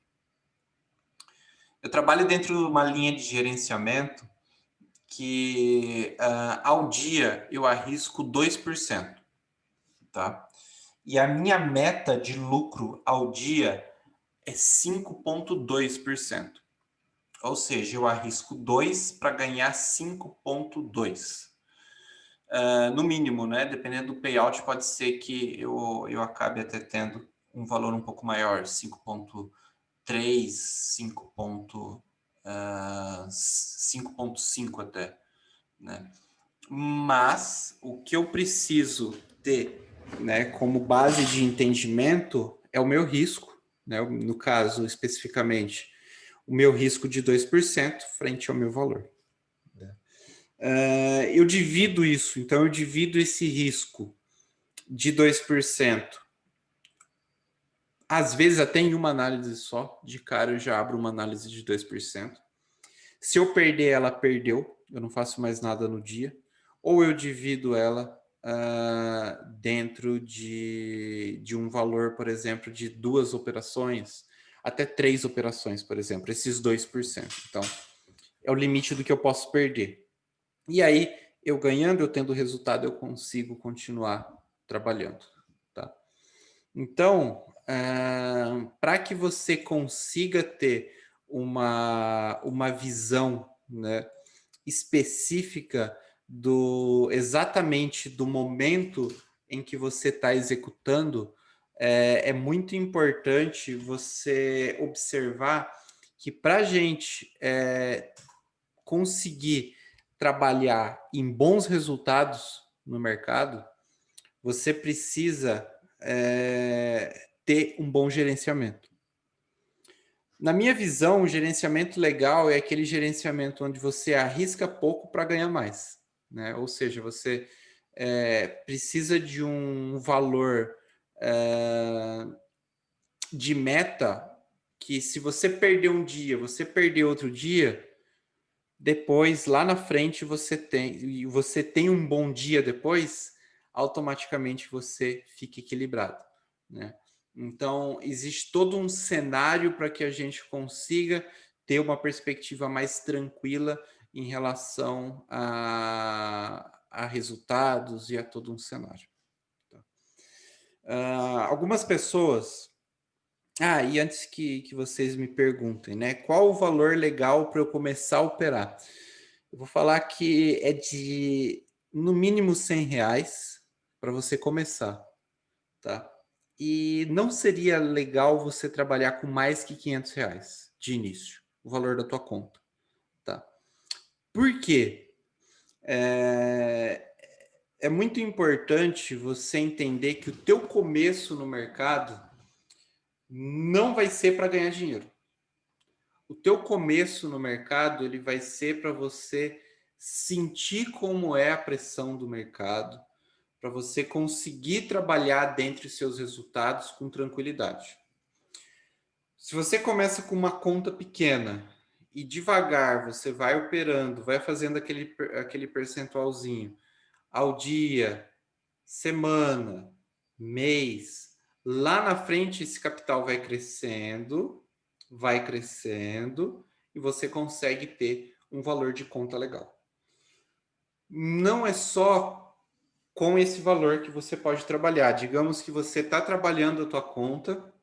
Eu trabalho dentro de uma linha de gerenciamento que ao dia eu arrisco 2%, tá? E a minha meta de lucro ao dia é 5,2%. Ou seja, eu arrisco 2 para ganhar 5,2. No mínimo, né? Dependendo do payout, pode ser que eu acabe até tendo um valor um pouco maior, 5,3, 5,5 até, né? Mas o que eu preciso ter, né, como base de entendimento é o meu risco, né? No caso, especificamente, o meu risco de 2% frente ao meu valor. Eu divido isso, então eu divido esse risco de 2%. Às vezes até em uma análise só, de cara eu já abro uma análise de 2%. Se eu perder ela, perdeu, eu não faço mais nada no dia. Ou eu divido ela dentro de um valor, por exemplo, de 2 operações, até 3 operações, por exemplo, esses 2%. Então, é o limite do que eu posso perder. E aí, eu ganhando, eu tendo resultado, eu consigo continuar trabalhando, tá? Então, para que você consiga ter uma visão, né, específica exatamente do momento em que você está executando, é muito importante você observar que para a gente conseguir trabalhar em bons resultados no mercado, você precisa ter um bom gerenciamento. Na minha visão, o gerenciamento legal é aquele gerenciamento onde você arrisca pouco para ganhar mais, né? Ou seja, você precisa de um valor de meta que, se você perder um dia, você perder outro dia, depois, lá na frente, você tem um bom dia depois, automaticamente você fica equilibrado, né? Então, existe todo um cenário para que a gente consiga ter uma perspectiva mais tranquila em relação a resultados e a todo um cenário. Algumas pessoas... e antes que vocês me perguntem, né? Qual o valor legal para eu começar a operar? Eu vou falar que é de, no mínimo, R$ 100 para você começar, tá? E não seria legal você trabalhar com mais que R$ 500 de início, o valor da tua conta, tá? Por quê? É muito importante você entender que o teu começo no mercado não vai ser para ganhar dinheiro. O teu começo no mercado, ele vai ser para você sentir como é a pressão do mercado, para você conseguir trabalhar dentro dos seus resultados com tranquilidade. Se você começa com uma conta pequena e devagar você vai operando, vai fazendo aquele percentualzinho ao dia, semana, mês, lá na frente esse capital vai crescendo e você consegue ter um valor de conta legal. Não é só com esse valor que você pode trabalhar. Digamos que você está trabalhando a tua conta,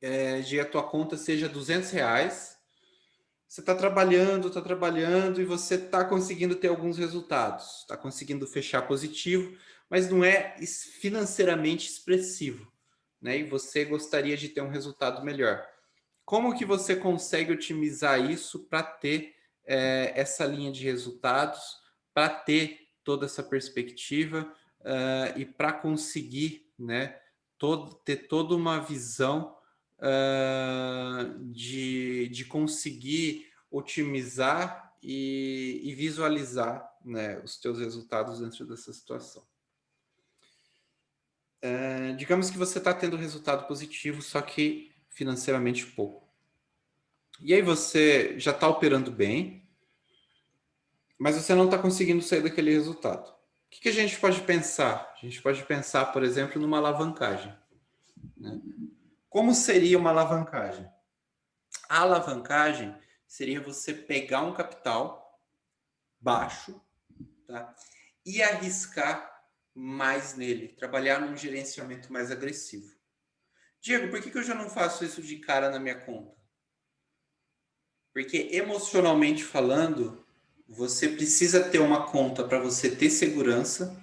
a tua conta seja R$ 200, você está trabalhando e você está conseguindo ter alguns resultados, está conseguindo fechar positivo, mas não é financeiramente expressivo, né? E você gostaria de ter um resultado melhor. Como que você consegue otimizar isso para ter essa linha de resultados, para ter toda essa perspectiva e para conseguir, né, ter toda uma visão de conseguir otimizar e visualizar, né, os teus resultados dentro dessa situação. Digamos que você está tendo resultado positivo, só que financeiramente pouco. E aí você já está operando bem, mas você não está conseguindo sair daquele resultado. O que a gente pode pensar? A gente pode pensar, por exemplo, numa alavancagem, né? Como seria uma alavancagem? A alavancagem seria você pegar um capital baixo, tá? E arriscar mais nele, trabalhar num gerenciamento mais agressivo. Diego, por que eu já não faço isso de cara na minha conta? Porque emocionalmente falando, você precisa ter uma conta para você ter segurança,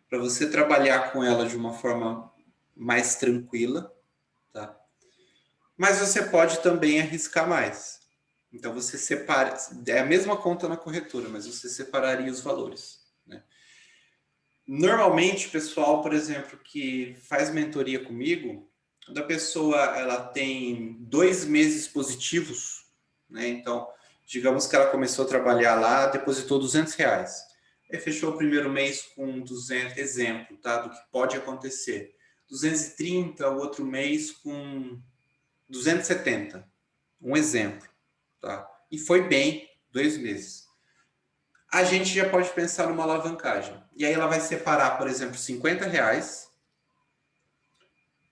para você trabalhar com ela de uma forma mais tranquila, tá? Mas você pode também arriscar mais. Então você separa, é a mesma conta na corretora, mas você separaria os valores, né? Normalmente, pessoal, por exemplo, que faz mentoria comigo, quando a pessoa ela tem 2 meses positivos, né? Então, digamos que ela começou a trabalhar lá, depositou R$ 200. Aí fechou o primeiro mês com 200, exemplo, tá? Do que pode acontecer. 230, o outro mês com 270. Um exemplo, tá? E foi bem 2 meses. A gente já pode pensar numa alavancagem. E aí ela vai separar, por exemplo, R$ 50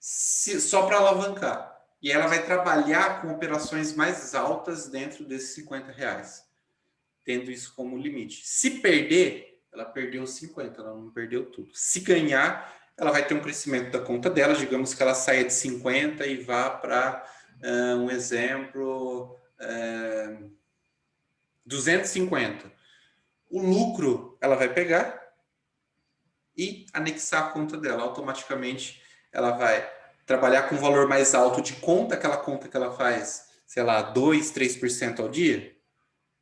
só para alavancar. E ela vai trabalhar com operações mais altas dentro desses R$ 50, tendo isso como limite. Se perder, ela perdeu 50, ela não perdeu tudo. Se ganhar, ela vai ter um crescimento da conta dela, digamos que ela saia de 50 e vá para, um exemplo, 250. O lucro ela vai pegar e anexar a conta dela. Automaticamente ela vai trabalhar com um valor mais alto de conta, aquela conta que ela faz, sei lá, 2, 3% ao dia,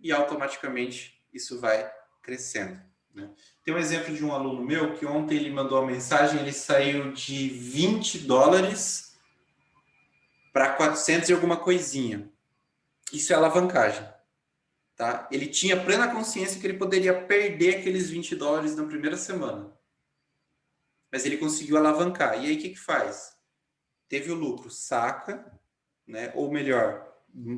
e automaticamente isso vai crescendo, né? Tem um exemplo de um aluno meu que ontem ele mandou uma mensagem, ele saiu de $20 para 400 e alguma coisinha. Isso é alavancagem, tá? Ele tinha plena consciência que ele poderia perder aqueles $20 na primeira semana, mas ele conseguiu alavancar. E aí o que faz? Teve o lucro, saca, né? Ou melhor,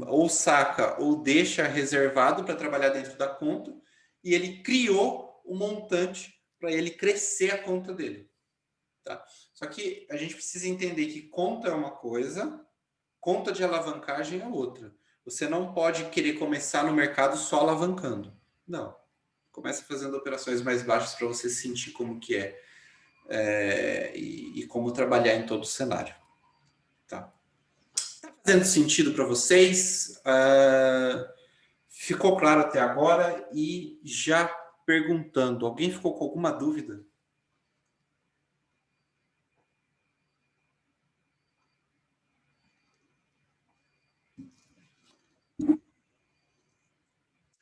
ou saca ou deixa reservado para trabalhar dentro da conta, e ele criou um montante para ele crescer a conta dele, tá? Só que a gente precisa entender que conta é uma coisa, conta de alavancagem é outra. Você não pode querer começar no mercado só alavancando. Não. Começa fazendo operações mais baixas para você sentir como que e como trabalhar em todo o cenário. Tá? Tá fazendo sentido para vocês? Ficou claro até agora? E já perguntando, alguém ficou com alguma dúvida?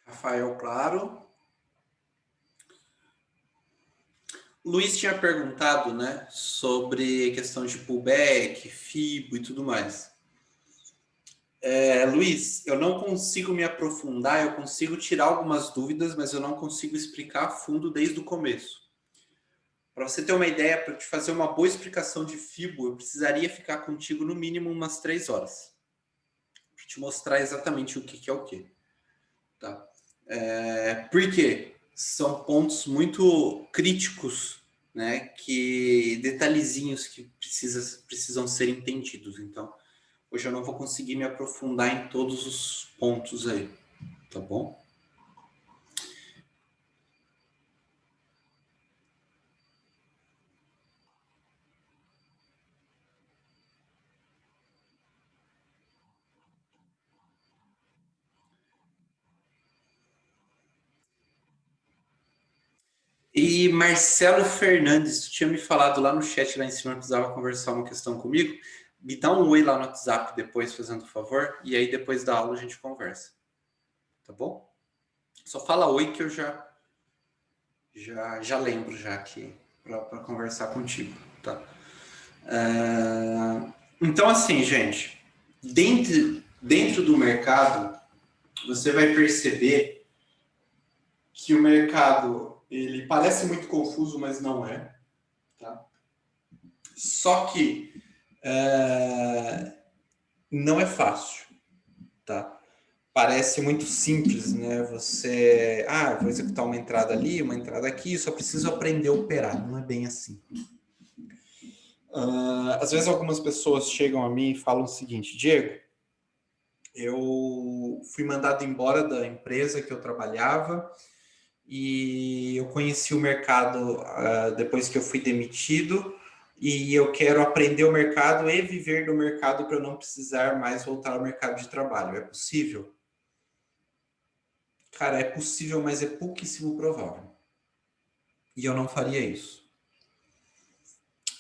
Rafael, claro. Luiz tinha perguntado, né, sobre questão de pullback, FIBO e tudo mais. Luiz, eu não consigo me aprofundar, eu consigo tirar algumas dúvidas, mas eu não consigo explicar a fundo desde o começo. Para você ter uma ideia, para te fazer uma boa explicação de FIBO, eu precisaria ficar contigo no mínimo umas 3 horas. te mostrar exatamente o que é o que. Tá? Por quê? São pontos muito críticos, né, detalhezinhos que precisam ser entendidos. Então, hoje eu não vou conseguir me aprofundar em todos os pontos aí, tá bom? E Marcelo Fernandes, tu tinha me falado lá no chat, lá em cima, precisava conversar uma questão comigo. Me dá um oi lá no WhatsApp depois, fazendo favor, e aí depois da aula a gente conversa. Tá bom? Só fala oi que eu já lembro já aqui para conversar contigo, tá? Então, assim, gente, dentro do mercado, você vai perceber que o mercado ele parece muito confuso, mas não é. Tá? Só que não é fácil, tá? Parece muito simples, né? Você, vou executar uma entrada ali, uma entrada aqui, só preciso aprender a operar. Não é bem assim. Às vezes algumas pessoas chegam a mim e falam o seguinte: Diego, eu fui mandado embora da empresa que eu trabalhava e eu conheci o mercado depois que eu fui demitido e eu quero aprender o mercado e viver do mercado para eu não precisar mais voltar ao mercado de trabalho. É possível? Cara, é possível, mas é pouquíssimo provável. E eu não faria isso.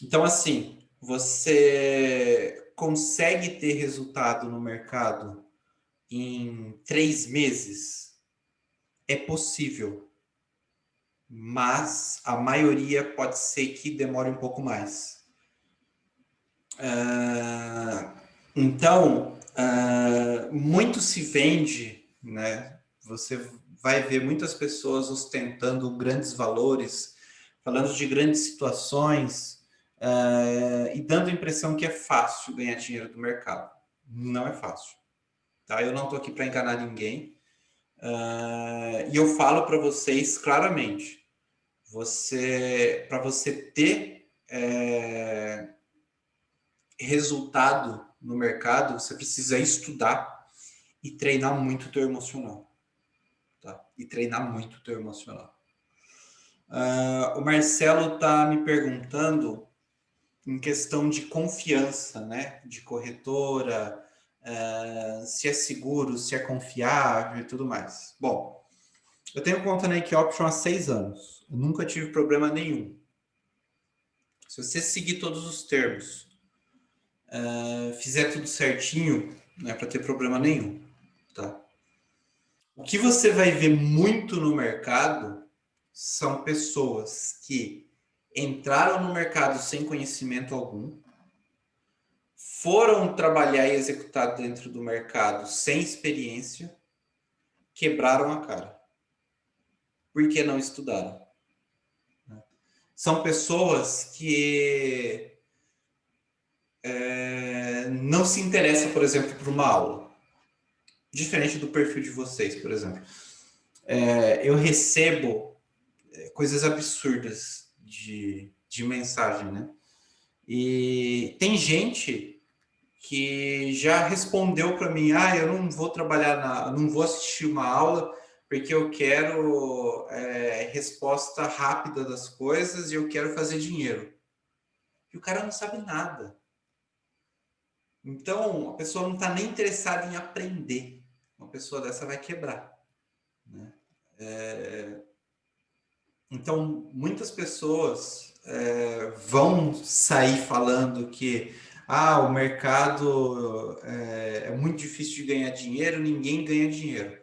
Então, assim, você consegue ter resultado no mercado em 3 meses? É possível, mas a maioria pode ser que demore um pouco mais. Então, muito se vende, né? Você vai ver muitas pessoas ostentando grandes valores, falando de grandes situações e dando a impressão que é fácil ganhar dinheiro do mercado. Não é fácil. Tá? Eu não estou aqui para enganar ninguém. E eu falo para vocês claramente, para você ter resultado no mercado, você precisa estudar e treinar muito o teu emocional. Tá? E treinar muito o teu emocional. O Marcelo está me perguntando em questão de confiança, né? De corretora, se é seguro, se é confiável e tudo mais. Bom, eu tenho conta na Equioption há 6 anos. Eu nunca tive problema nenhum. Se você seguir todos os termos, fizer tudo certinho, não é para ter problema nenhum. Tá? O que você vai ver muito no mercado são pessoas que entraram no mercado sem conhecimento algum, foram trabalhar e executar dentro do mercado sem experiência, quebraram a cara. Porque não estudaram. São pessoas que não se interessam, por exemplo, por uma aula. Diferente do perfil de vocês, por exemplo. Eu recebo coisas absurdas de mensagem, né? E tem gente que já respondeu para mim, eu não vou trabalhar, não vou assistir uma aula porque eu quero resposta rápida das coisas e eu quero fazer dinheiro. E o cara não sabe nada. Então, a pessoa não está nem interessada em aprender. Uma pessoa dessa vai quebrar. Né? Então, muitas pessoas vão sair falando que o mercado é muito difícil de ganhar dinheiro, ninguém ganha dinheiro.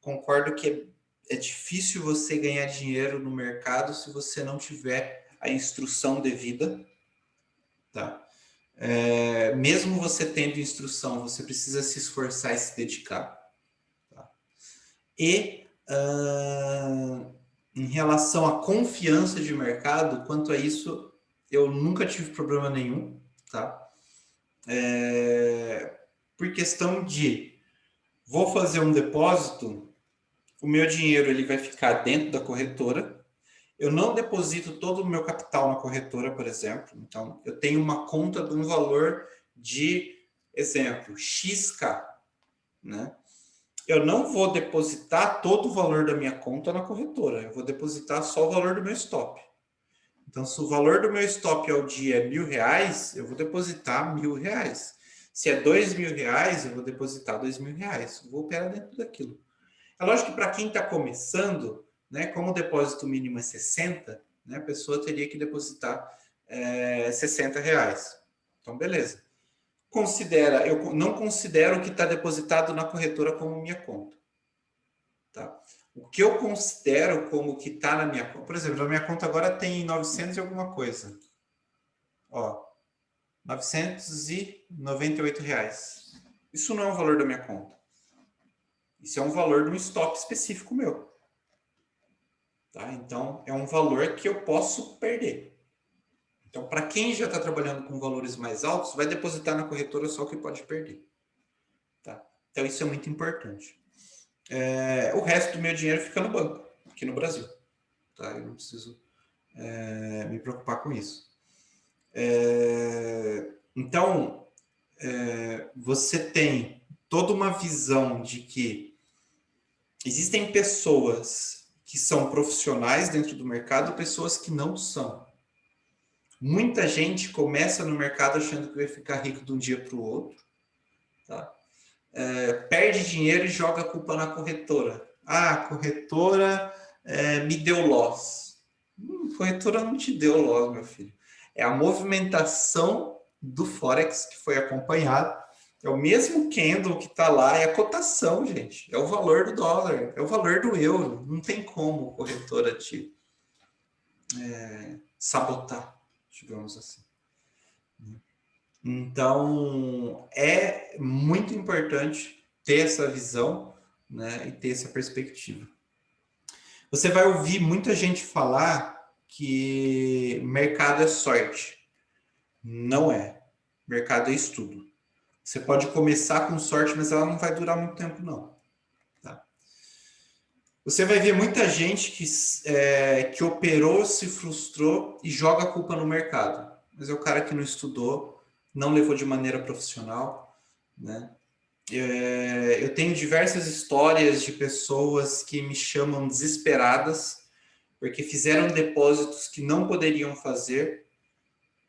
Concordo que é difícil você ganhar dinheiro no mercado se você não tiver a instrução devida. Tá? Mesmo você tendo instrução, você precisa se esforçar e se dedicar. Tá? E em relação à confiança de mercado, quanto a isso, eu nunca tive problema nenhum, tá? Por questão de vou fazer um depósito, o meu dinheiro ele vai ficar dentro da corretora. Eu não deposito todo o meu capital na corretora, por exemplo. Então, eu tenho uma conta de um valor de, exemplo, XK, né? Eu não vou depositar todo o valor da minha conta na corretora. Eu vou depositar só o valor do meu stop. Então, se o valor do meu stop ao dia é R$ 1.000, eu vou depositar R$ 1.000. Se é R$ 2.000, eu vou depositar R$ 2.000. Eu vou operar dentro daquilo. É lógico que para quem está começando, né, como o depósito mínimo é 60, né, a pessoa teria que depositar R$ 60. Então, beleza. Eu não considero o que está depositado na corretora como minha conta. Tá? O que eu considero como que está na minha conta, por exemplo, na minha conta agora tem 900 e alguma coisa. Ó, R$ 998. Isso não é o valor da minha conta. Isso é um valor de um stop específico meu. Tá? Então, é um valor que eu posso perder. Então, para quem já está trabalhando com valores mais altos, vai depositar na corretora só o que pode perder. Tá? Então, isso é muito importante. O resto do meu dinheiro fica no banco, aqui no Brasil. Tá? Eu não preciso me preocupar com isso. Então, você tem toda uma visão de que existem pessoas que são profissionais dentro do mercado, pessoas que não são. Muita gente começa no mercado achando que vai ficar rico de um dia para o outro, tá? Perde dinheiro e joga a culpa na corretora. Ah, a corretora me deu loss. A corretora não te deu loss, meu filho. É a movimentação do Forex que foi acompanhado. É o mesmo candle que está lá, é a cotação, gente. É o valor do dólar, é o valor do euro. Não tem como a corretora te sabotar, digamos assim. Então, é muito importante ter essa visão, né, e ter essa perspectiva. Você vai ouvir muita gente falar que mercado é sorte. Não é. Mercado é estudo. Você pode começar com sorte, mas ela não vai durar muito tempo, não. Tá? Você vai ver muita gente que operou, se frustrou e joga a culpa no mercado. Mas é o cara que não estudou, não levou de maneira profissional, né? Eu tenho diversas histórias de pessoas que me chamam desesperadas porque fizeram depósitos que não poderiam fazer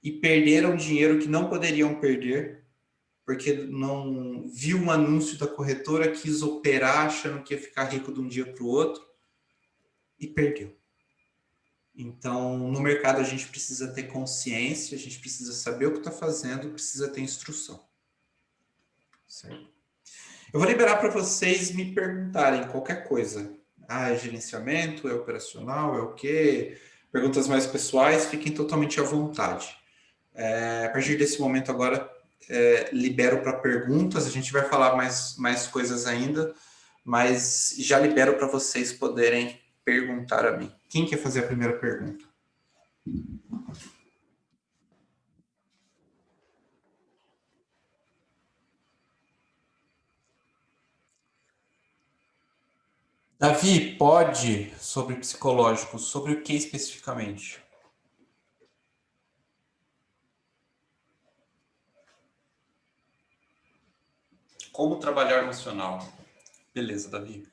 e perderam dinheiro que não poderiam perder porque não viu um anúncio da corretora, quis operar achando que ia ficar rico de um dia para o outro e perdeu. Então, no mercado a gente precisa ter consciência, a gente precisa saber o que está fazendo, precisa ter instrução. Certo? Eu vou liberar para vocês me perguntarem qualquer coisa. Ah, é gerenciamento, é operacional, é o quê? Perguntas mais pessoais, fiquem totalmente à vontade. A partir desse momento agora, libero para perguntas, a gente vai falar mais coisas ainda, mas já libero para vocês poderem perguntar a mim. Quem quer fazer a primeira pergunta? Davi, pode sobre psicológico, sobre o que especificamente? Como trabalhar emocional? Beleza, Davi.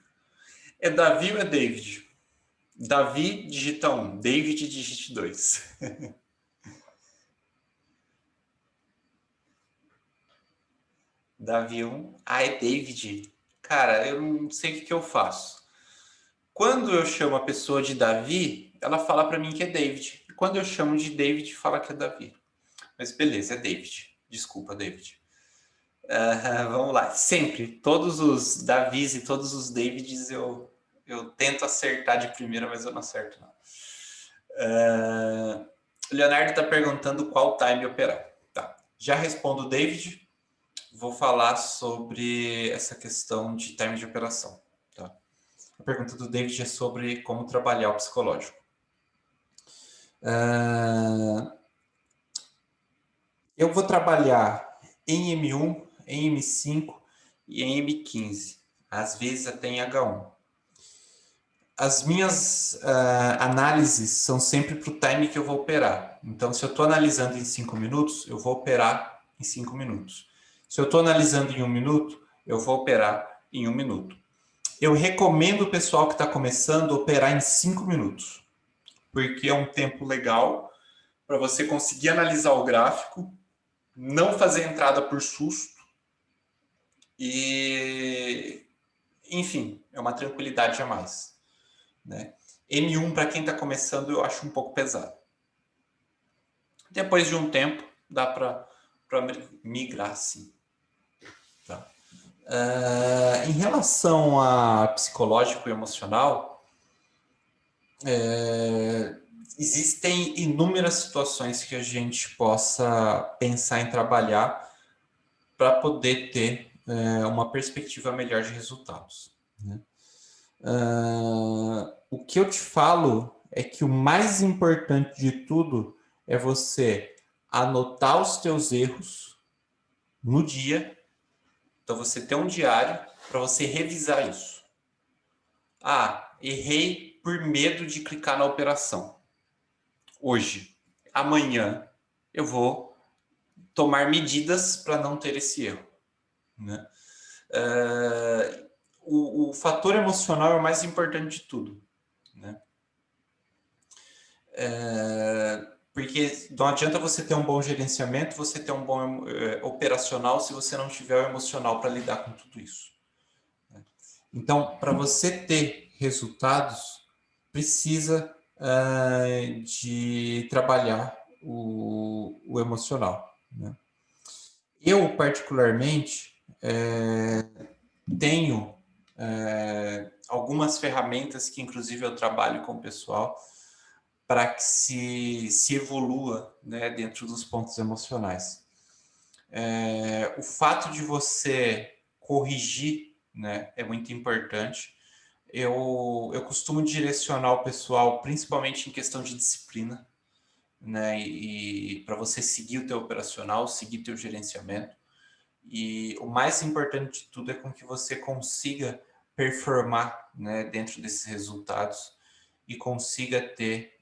É Davi ou é David? Davi digita 1, David digite 2. Davi 1. Ah, é David. Cara, eu não sei o que eu faço. Quando eu chamo a pessoa de Davi, ela fala para mim que é David. E quando eu chamo de David, fala que é Davi. Mas beleza, é David. Desculpa, David. Vamos lá. Sempre, todos os Davis e todos os Davids eu tento acertar de primeira, mas eu não acerto, não. Leonardo está perguntando qual time operar. Tá. Já respondo, David. Vou falar sobre essa questão de time de operação. Tá? A pergunta do David é sobre como trabalhar o psicológico. Eu vou trabalhar em M1, em M5 e em M15. às vezes até em H1. As minhas análises são sempre para o time que eu vou operar. Então, se eu estou analisando em 5 minutos, eu vou operar em 5 minutos. Se eu estou analisando em 1 minuto, eu vou operar em 1 minuto. Eu recomendo o pessoal que está começando operar em 5 minutos, porque é um tempo legal para você conseguir analisar o gráfico, não fazer entrada por susto e, enfim, é uma tranquilidade a mais, né? M1 para quem está começando eu acho um pouco pesado. Depois de um tempo dá para migrar sim. Tá? Em relação a psicológico e emocional, existem inúmeras situações que a gente possa pensar em trabalhar para poder ter uma perspectiva melhor de resultados, né? O que eu te falo é que o mais importante de tudo é você anotar os teus erros no dia. Então, você ter um diário para você revisar isso. Errei por medo de clicar na operação. Hoje, amanhã, eu vou tomar medidas para não ter esse erro, né? O fator emocional é o mais importante de tudo, né? Porque não adianta você ter um bom gerenciamento, você ter um bom operacional, se você não tiver o emocional para lidar com tudo isso, né? Então, para você ter resultados, precisa de trabalhar o emocional, né? Eu, particularmente, tenho algumas ferramentas que, inclusive, eu trabalho com o pessoal para que se evolua, né, dentro dos pontos emocionais. O fato de você corrigir, né, é muito importante. Eu costumo direcionar o pessoal, principalmente em questão de disciplina, né, e para você seguir o teu operacional, seguir o teu gerenciamento. E o mais importante de tudo é com que você consiga performar, né, dentro desses resultados e consiga ter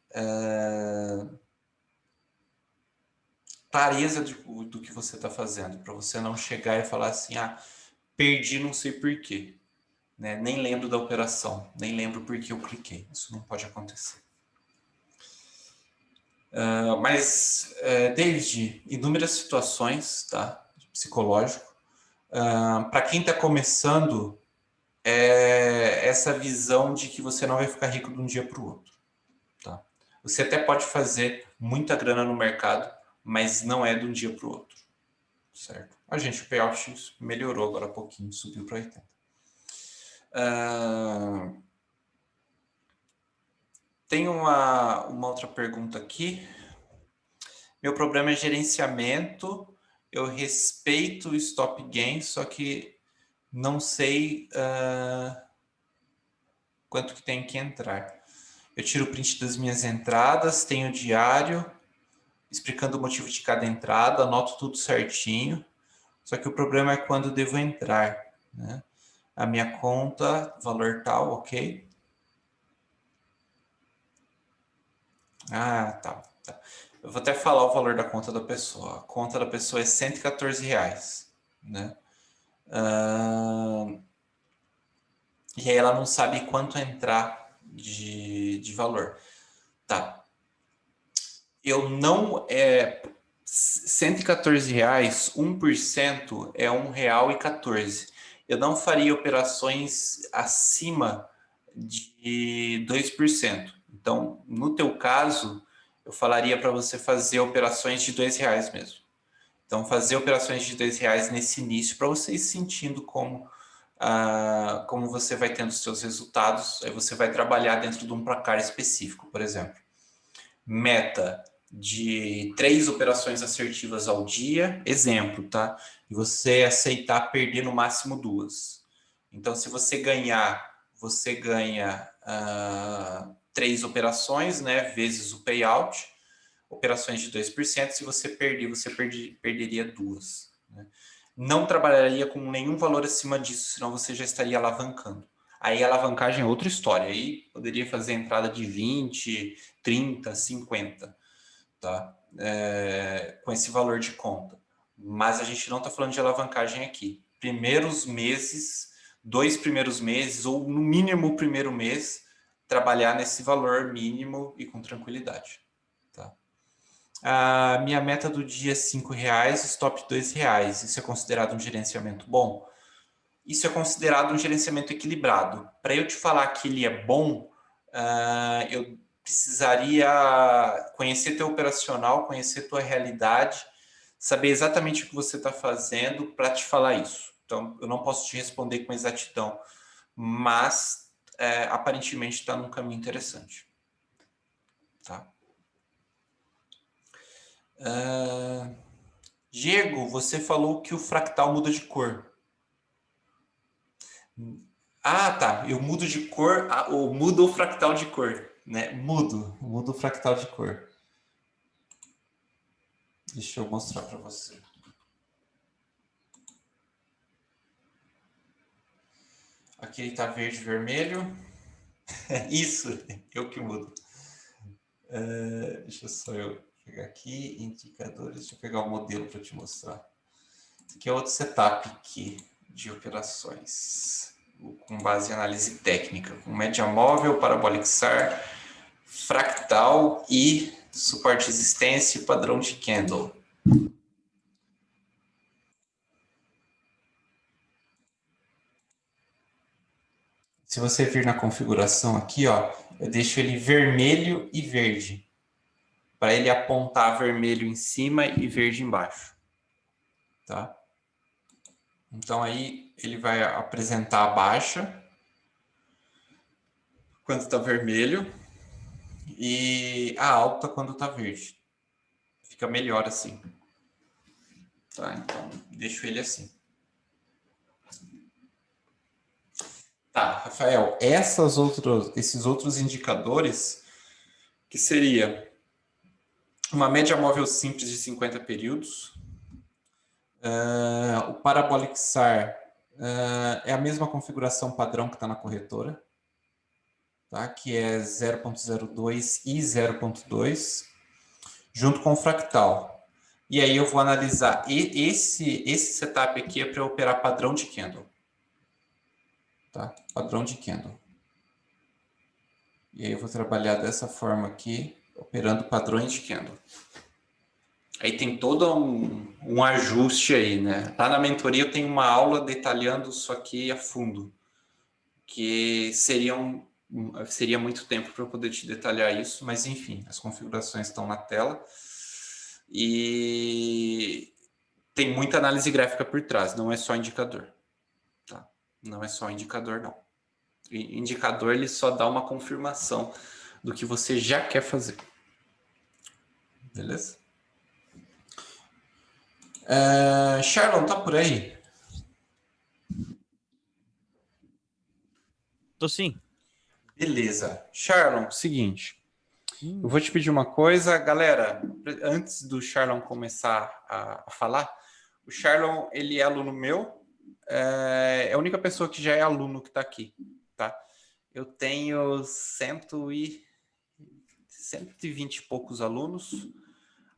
clareza do que você está fazendo, para você não chegar e falar assim, perdi não sei por quê, né? Nem lembro da operação, nem lembro por que eu cliquei. Isso não pode acontecer. Mas, David, inúmeras situações, tá, psicológico. Para quem está começando, essa visão de que você não vai ficar rico de um dia para o outro. Tá? Você até pode fazer muita grana no mercado, mas não é de um dia para o outro. Certo? O payout melhorou agora há pouquinho, subiu para 80. Tem uma outra pergunta aqui. Meu problema é gerenciamento. Eu respeito o stop gain, só que não sei quanto que tem que entrar. Eu tiro o print das minhas entradas, tenho diário, explicando o motivo de cada entrada, anoto tudo certinho. Só que o problema é quando devo entrar, né? A minha conta, valor tal, ok? Tá. Eu vou até falar o valor da conta da pessoa. A conta da pessoa é R$114, né? E aí ela não sabe quanto entrar de valor. Tá. Eu não... R$114, 1% é R$1,14. Eu não faria operações acima de 2%. Então, no teu caso, eu falaria para você fazer operações de R$2 mesmo. Então, fazer operações de R$2 nesse início, para você ir sentindo como você vai tendo os seus resultados. Aí você vai trabalhar dentro de um placar específico, por exemplo. Meta de 3 operações assertivas ao dia, exemplo, tá? E você aceitar perder no máximo 2. Então, se você ganha 3 operações, né, vezes o payout, operações de 2%. Se você perder, você perderia 2. Né? não trabalharia com nenhum valor acima disso, senão você já estaria alavancando. Aí a alavancagem é outra história, aí poderia fazer entrada de 20, 30, 50, tá? Com esse valor de conta. Mas a gente não está falando de alavancagem aqui. Primeiros meses, 2 primeiros meses, ou no mínimo o primeiro mês, trabalhar nesse valor mínimo e com tranquilidade. Tá? A minha meta do dia é R$5, stop R$2. Isso é considerado um gerenciamento bom? Isso é considerado um gerenciamento equilibrado. Para eu te falar que ele é bom, eu precisaria conhecer teu operacional, conhecer tua realidade, saber exatamente o que você está fazendo para te falar isso. Então, eu não posso te responder com exatidão, mas aparentemente está num caminho interessante. Tá? Diego, você falou que o fractal muda de cor. Ah, tá. Eu mudo de cor, ou mudo o fractal de cor, né? Mudo o fractal de cor. Deixa eu mostrar para você. Aqui ele está verde e vermelho. Isso, eu que mudo. Deixa só eu pegar aqui, indicadores. Deixa eu pegar o modelo para te mostrar. Aqui é outro setup aqui de operações, com base em análise técnica, com média móvel, parabolic SAR, fractal e suporte resistência e padrão de candle. Se você vir na configuração aqui, ó, eu deixo ele vermelho e verde, para ele apontar vermelho em cima e verde embaixo, tá? Então aí ele vai apresentar a baixa quando está vermelho e a alta quando está verde. Fica melhor assim. Tá, então deixo ele assim. Tá, Rafael, esses outros indicadores, que seria uma média móvel simples de 50 períodos, o Parabolic SAR é a mesma configuração padrão que está na corretora, tá? Que é 0.02 e 0.2, junto com o fractal. E aí eu vou analisar, esse setup aqui é para operar padrão de candle. Tá? Padrão de candle. E aí eu vou trabalhar dessa forma aqui, operando padrões de candle. Aí tem todo um ajuste aí, né? Lá na mentoria eu tenho uma aula detalhando isso aqui a fundo, que seria muito tempo para eu poder te detalhar isso, mas enfim, as configurações estão na tela e tem muita análise gráfica por trás, não é só indicador. Tá? Não é só indicador, não. Indicador ele só dá uma confirmação do que você já quer fazer. Beleza? Charlon, tá por aí? Tô sim. Beleza. Charlon, seguinte. Eu vou te pedir uma coisa, galera. Antes do Charlon começar a falar, o Charlon, ele é aluno meu. É a única pessoa que já é aluno que está aqui, tá? Eu tenho 120 e poucos alunos.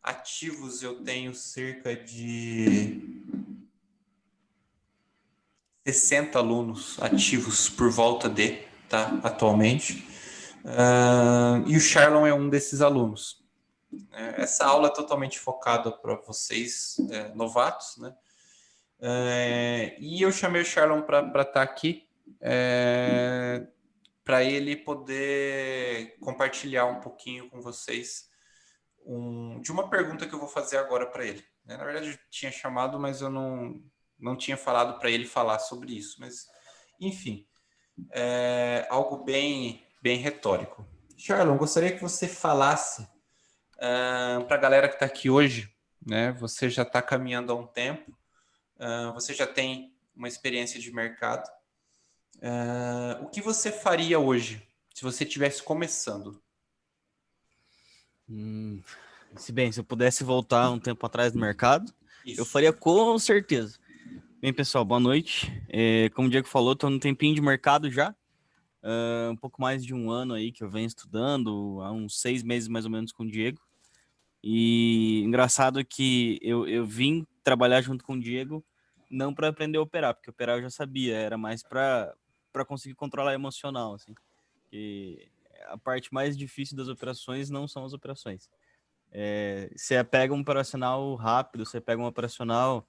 Ativos eu tenho cerca de 60 alunos ativos por volta de, tá? Atualmente. E o Charlon é um desses alunos. Essa aula é totalmente focada para vocês, novatos, né? E eu chamei o Charlon para estar aqui, para ele poder compartilhar um pouquinho com vocês de uma pergunta que eu vou fazer agora para ele. Na verdade, eu tinha chamado, mas eu não tinha falado para ele falar sobre isso. Mas, enfim, algo bem retórico. Charlon, gostaria que você falasse para a galera que está aqui hoje, né? Você já está caminhando há um tempo, você já tem uma experiência de mercado. O que você faria hoje se você estivesse começando? Se eu pudesse voltar um tempo atrás no mercado, Isso. eu faria com certeza. Bem, pessoal, boa noite. Como o Diego falou, estou no tempinho de mercado já. Um pouco mais de um ano aí que eu venho estudando, há uns 6 meses mais ou menos com o Diego. E engraçado que eu vim trabalhar junto com o Diego não para aprender a operar, porque operar eu já sabia, era mais para conseguir controlar emocional, assim. Que a parte mais difícil das operações não são as operações. Você pega um operacional rápido, você pega um operacional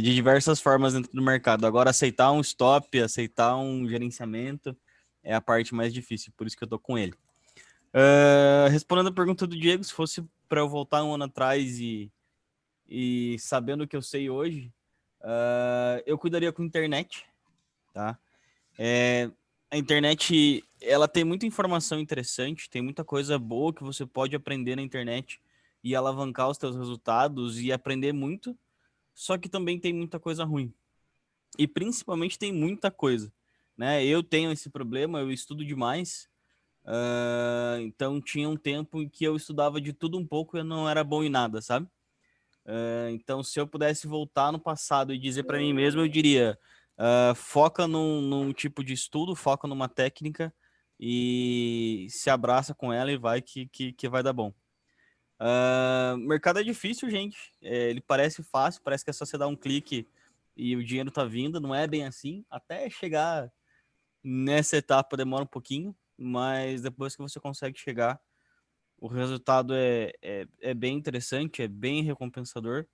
de diversas formas dentro do mercado. Agora, aceitar um stop, aceitar um gerenciamento é a parte mais difícil, por isso que eu tô com ele. Respondendo a pergunta do Diego, se fosse para eu voltar um ano atrás e sabendo o que eu sei hoje, eu cuidaria com internet, tá? A internet, ela tem muita informação interessante, tem muita coisa boa que você pode aprender na internet e alavancar os teus resultados e aprender muito, só que também tem muita coisa ruim. E principalmente tem muita coisa, né? Eu tenho esse problema, eu estudo demais, então tinha um tempo em que eu estudava de tudo um pouco e eu não era bom em nada, sabe? Então, se eu pudesse voltar no passado e dizer para mim mesmo, eu diria: foca num tipo de estudo, foca numa técnica e se abraça com ela e vai que vai dar bom. O mercado é difícil, gente. Ele parece fácil, parece que é só você dar um clique e o dinheiro tá vindo. Não é bem assim. Até chegar nessa etapa demora um pouquinho, mas depois que você consegue chegar, o resultado é bem interessante, é bem recompensador,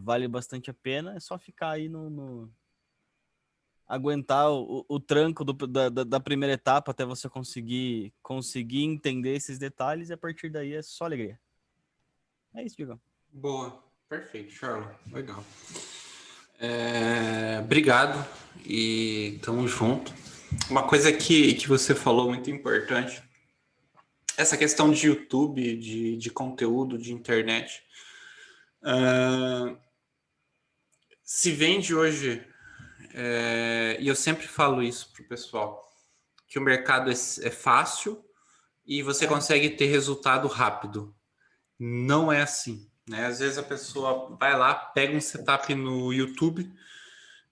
vale bastante a pena. É só ficar aí aguentar o tranco da primeira etapa até você conseguir entender esses detalhes, e a partir daí é só alegria. É isso, Diego. Boa, perfeito, Charles, legal. Obrigado e tamo junto. Uma coisa que você falou muito importante, essa questão de YouTube, de conteúdo, de internet. Se vende hoje, e eu sempre falo isso pro pessoal, que o mercado é fácil e você consegue ter resultado rápido. Não é assim, né? Às vezes a pessoa vai lá, pega um setup no YouTube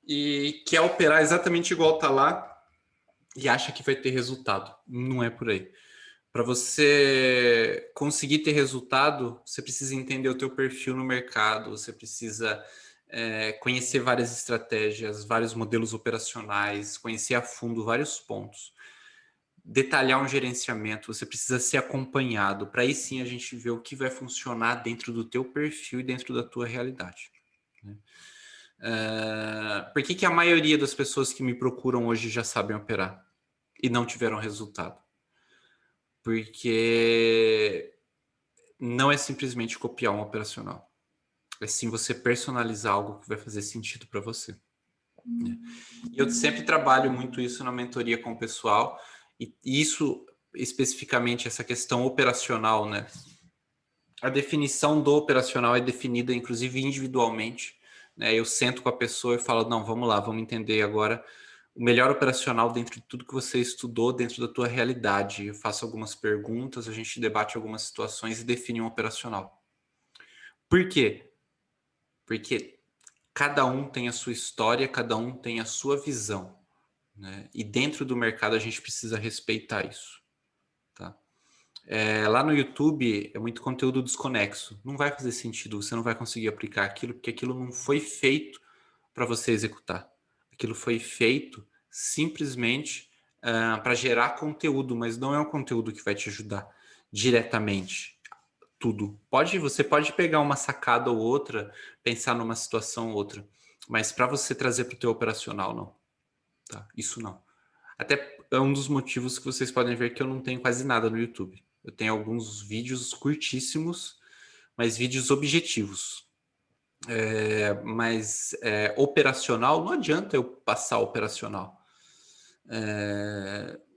e quer operar exatamente igual tá lá e acha que vai ter resultado. Não é por aí. Para você conseguir ter resultado, você precisa entender o teu perfil no mercado, você precisa conhecer várias estratégias, vários modelos operacionais, conhecer a fundo vários pontos, detalhar um gerenciamento, você precisa ser acompanhado, para aí sim a gente ver o que vai funcionar dentro do teu perfil e dentro da tua realidade. Né? Por que a maioria das pessoas que me procuram hoje já sabem operar e não tiveram resultado? Porque não é simplesmente copiar um operacional. É sim você personalizar algo que vai fazer sentido para você. Né? E eu sempre trabalho muito isso na mentoria com o pessoal, e isso especificamente essa questão operacional, né? A definição do operacional é definida, inclusive, individualmente. Né? Eu sento com a pessoa e falo, não, vamos lá, vamos entender agora o melhor operacional dentro de tudo que você estudou, dentro da tua realidade. Eu faço algumas perguntas, a gente debate algumas situações e define um operacional. Por quê? Porque cada um tem a sua história, cada um tem a sua visão. Né? E dentro do mercado a gente precisa respeitar isso. Tá? Lá no YouTube é muito conteúdo desconexo. Não vai fazer sentido, você não vai conseguir aplicar aquilo, porque aquilo não foi feito para você executar. Aquilo foi feito simplesmente para gerar conteúdo, mas não é um conteúdo que vai te ajudar diretamente. Tudo. Você pode pegar uma sacada ou outra, pensar numa situação ou outra, mas para você trazer para o teu operacional, não. Tá? Isso não. Até é um dos motivos que vocês podem ver que eu não tenho quase nada no YouTube. Eu tenho alguns vídeos curtíssimos, mas vídeos objetivos. Mas operacional, não adianta eu passar operacional.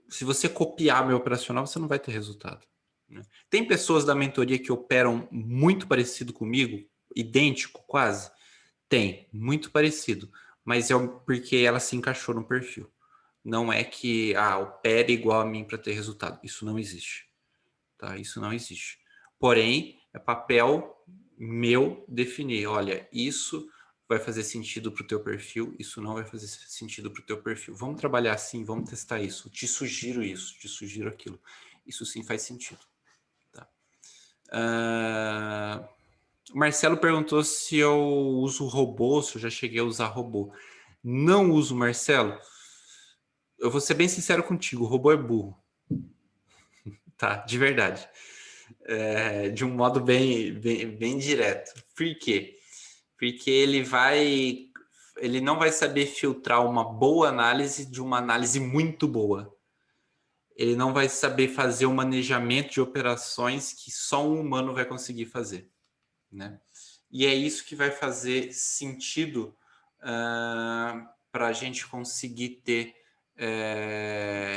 Se você copiar meu operacional, você não vai ter resultado. Né? Tem pessoas da mentoria que operam muito parecido comigo, idêntico quase? Tem, muito parecido. Mas é porque ela se encaixou no perfil. Não é que opere igual a mim para ter resultado. Isso não existe. Tá? Isso não existe. Porém, é papel meu definir. Olha, isso vai fazer sentido para o teu perfil, isso não vai fazer sentido para o teu perfil. Vamos trabalhar assim, vamos testar isso. Te sugiro isso, te sugiro aquilo. Isso sim faz sentido. Tá? O Marcelo perguntou se eu uso robô, se eu já cheguei a usar robô. Não uso, Marcelo. Eu vou ser bem sincero contigo, o robô é burro. Tá, de verdade. De um modo bem direto. Por quê? Porque ele não vai saber filtrar uma boa análise de uma análise muito boa. Ele não vai saber fazer o manejamento de operações que só um humano vai conseguir fazer, né? E é isso que vai fazer sentido para a gente conseguir ter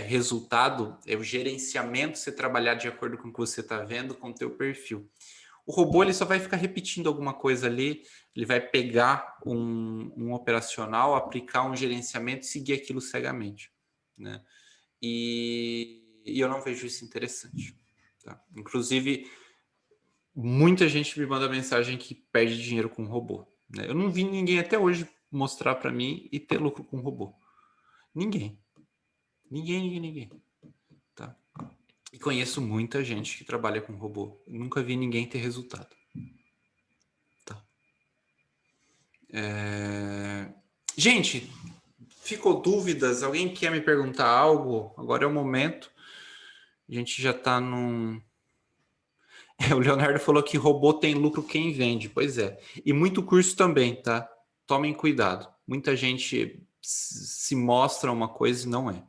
resultado, é o gerenciamento, você trabalhar de acordo com o que você está vendo, com o teu perfil. O robô ele só vai ficar repetindo alguma coisa ali, ele vai pegar um operacional, aplicar um gerenciamento e seguir aquilo cegamente, né? E eu não vejo isso interessante. Tá? Inclusive, muita gente me manda mensagem que perde dinheiro com robô. Né? Eu não vi ninguém até hoje mostrar para mim e ter lucro com robô. Ninguém. Ninguém. Tá? E conheço muita gente que trabalha com robô. Eu nunca vi ninguém ter resultado. Tá? Gente, ficou dúvidas? Alguém quer me perguntar algo? Agora é o momento. A gente já está num... O Leonardo falou que robô tem lucro quem vende. Pois é. E muito curso também, tá? Tomem cuidado. Muita gente se mostra uma coisa e não é.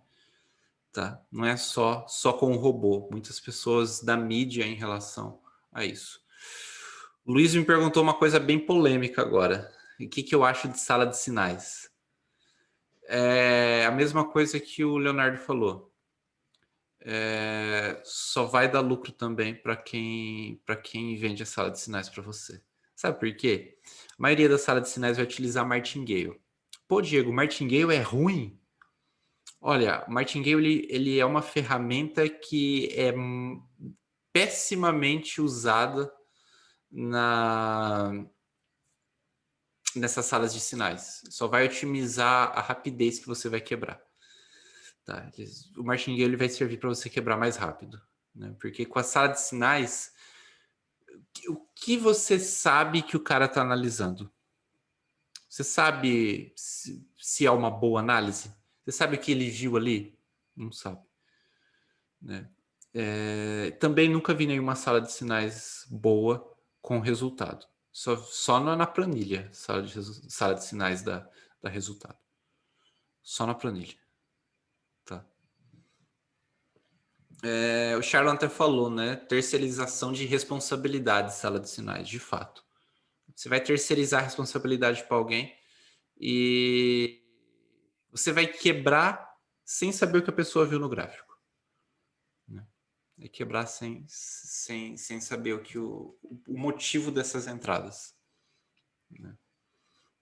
Tá? Não é só com o robô. Muitas pessoas da mídia em relação a isso. O Luiz me perguntou uma coisa bem polêmica agora. O que eu acho de sala de sinais? É a mesma coisa que o Leonardo falou. Só vai dar lucro também para quem vende a sala de sinais para você. Sabe por quê? A maioria da sala de sinais vai utilizar Martingale. Pô, Diego, Martingale é ruim? Olha, o Martingale ele é uma ferramenta que é pessimamente usada nessas salas de sinais. Só vai otimizar a rapidez que você vai quebrar. Tá? O Martingale ele vai servir para você quebrar mais rápido. Né? Porque com a sala de sinais, o que você sabe que o cara está analisando? Você sabe se é uma boa análise? Você sabe o que ele viu ali? Não sabe. Né? Também nunca vi nenhuma sala de sinais boa com resultado. Só na planilha, sala de sinais da resultado. Só na planilha. Tá? O Charlon até falou, né? Terceirização de responsabilidade, sala de sinais, de fato. Você vai terceirizar a responsabilidade para alguém e você vai quebrar sem saber o que a pessoa viu no gráfico. Né? Vai quebrar sem saber o motivo dessas entradas. Né?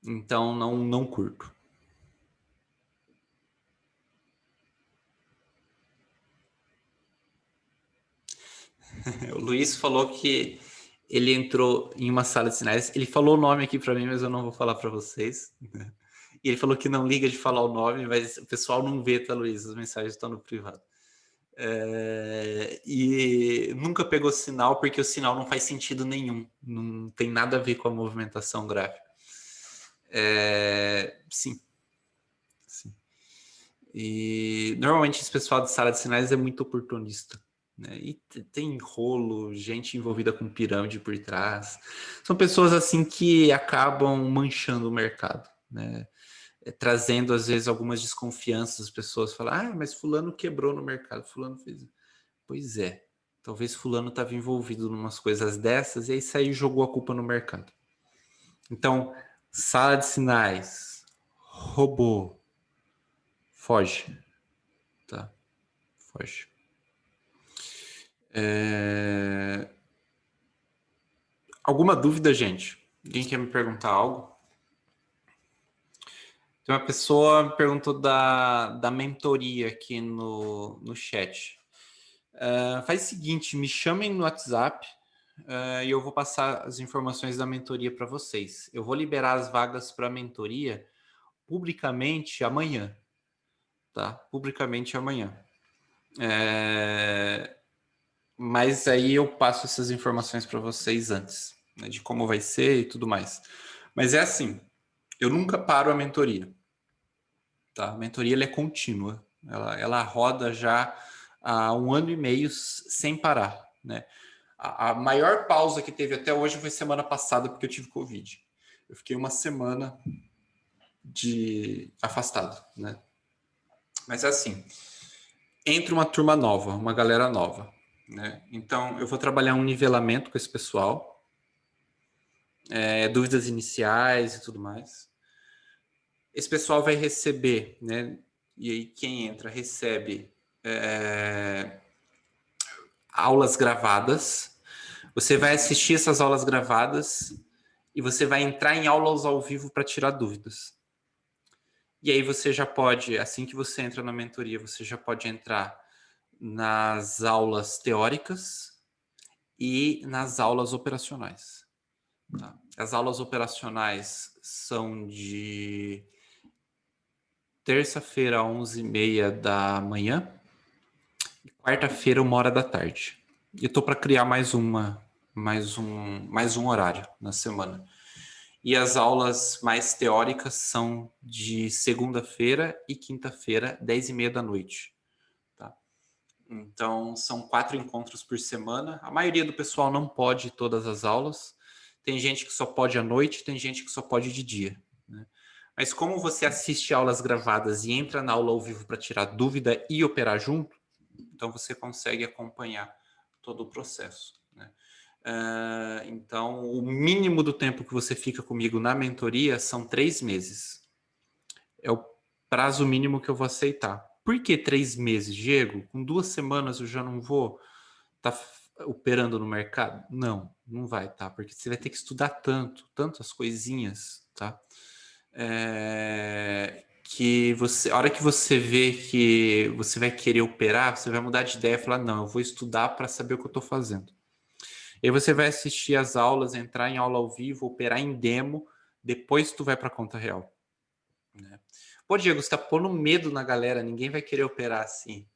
Então, não curto. O Luiz falou que ele entrou em uma sala de sinais. Ele falou o nome aqui para mim, mas eu não vou falar para vocês. E ele falou que não liga de falar o nome, mas o pessoal não vê, tá, Luiz? As mensagens estão no privado. E nunca pegou sinal, porque o sinal não faz sentido nenhum. Não tem nada a ver com a movimentação gráfica. Sim. E normalmente esse pessoal de sala de sinais é muito oportunista. Né? E tem rolo, gente envolvida com pirâmide por trás. São pessoas assim que acabam manchando o mercado, né? Trazendo às vezes algumas desconfianças. As pessoas falam, mas fulano quebrou no mercado, fulano fez. Pois é, talvez fulano estava envolvido em umas coisas dessas e aí saiu e jogou a culpa no mercado. Então, sala de sinais, robô, foge. Tá? Foge. Alguma dúvida, gente? Alguém quer me perguntar algo? Tem uma pessoa me perguntou da mentoria aqui no chat. Faz o seguinte, me chamem no WhatsApp, e eu vou passar as informações da mentoria para vocês. Eu vou liberar as vagas para a mentoria publicamente amanhã, tá? Publicamente amanhã. Mas aí eu passo essas informações para vocês antes, né, de como vai ser e tudo mais. Mas é assim, eu nunca paro a mentoria, tá? A mentoria ela é contínua, ela roda já há 1 ano e meio sem parar, né? A maior pausa que teve até hoje foi semana passada, porque eu tive Covid. Eu fiquei uma semana de afastado, né? Mas é assim, entra uma turma nova, uma galera nova, né? Então eu vou trabalhar um nivelamento com esse pessoal, dúvidas iniciais e tudo mais. Esse pessoal vai receber, né? E aí quem entra recebe aulas gravadas. Você vai assistir essas aulas gravadas e você vai entrar em aulas ao vivo para tirar dúvidas. E aí você já pode, assim que você entra na mentoria, você já pode entrar nas aulas teóricas e nas aulas operacionais. Tá? As aulas operacionais são de terça-feira, 11h30 da manhã, e quarta-feira, 1h da tarde. E eu tô para criar mais um horário na semana. E as aulas mais teóricas são de segunda-feira e quinta-feira, 10h30 da noite. Tá? Então, são 4 encontros por semana. A maioria do pessoal não pode ir todas as aulas. Tem gente que só pode à noite, tem gente que só pode de dia. Né? Mas como você assiste aulas gravadas e entra na aula ao vivo para tirar dúvida e operar junto, então você consegue acompanhar todo o processo. Né? Então, o mínimo do tempo que você fica comigo na mentoria são 3 meses. É o prazo mínimo que eu vou aceitar. Por que 3 meses, Diego? Com 2 semanas eu já não vou estar operando no mercado? Não, não vai, tá? Porque você vai ter que estudar tantas coisinhas, tá? Que você, a hora que você vê que você vai querer operar, você vai mudar de ideia e falar, não, eu vou estudar para saber o que eu estou fazendo. E aí você vai assistir as aulas, entrar em aula ao vivo, operar em demo, depois tu vai para a conta real. Né? Pô, Diego, você tá pondo medo na galera, ninguém vai querer operar assim.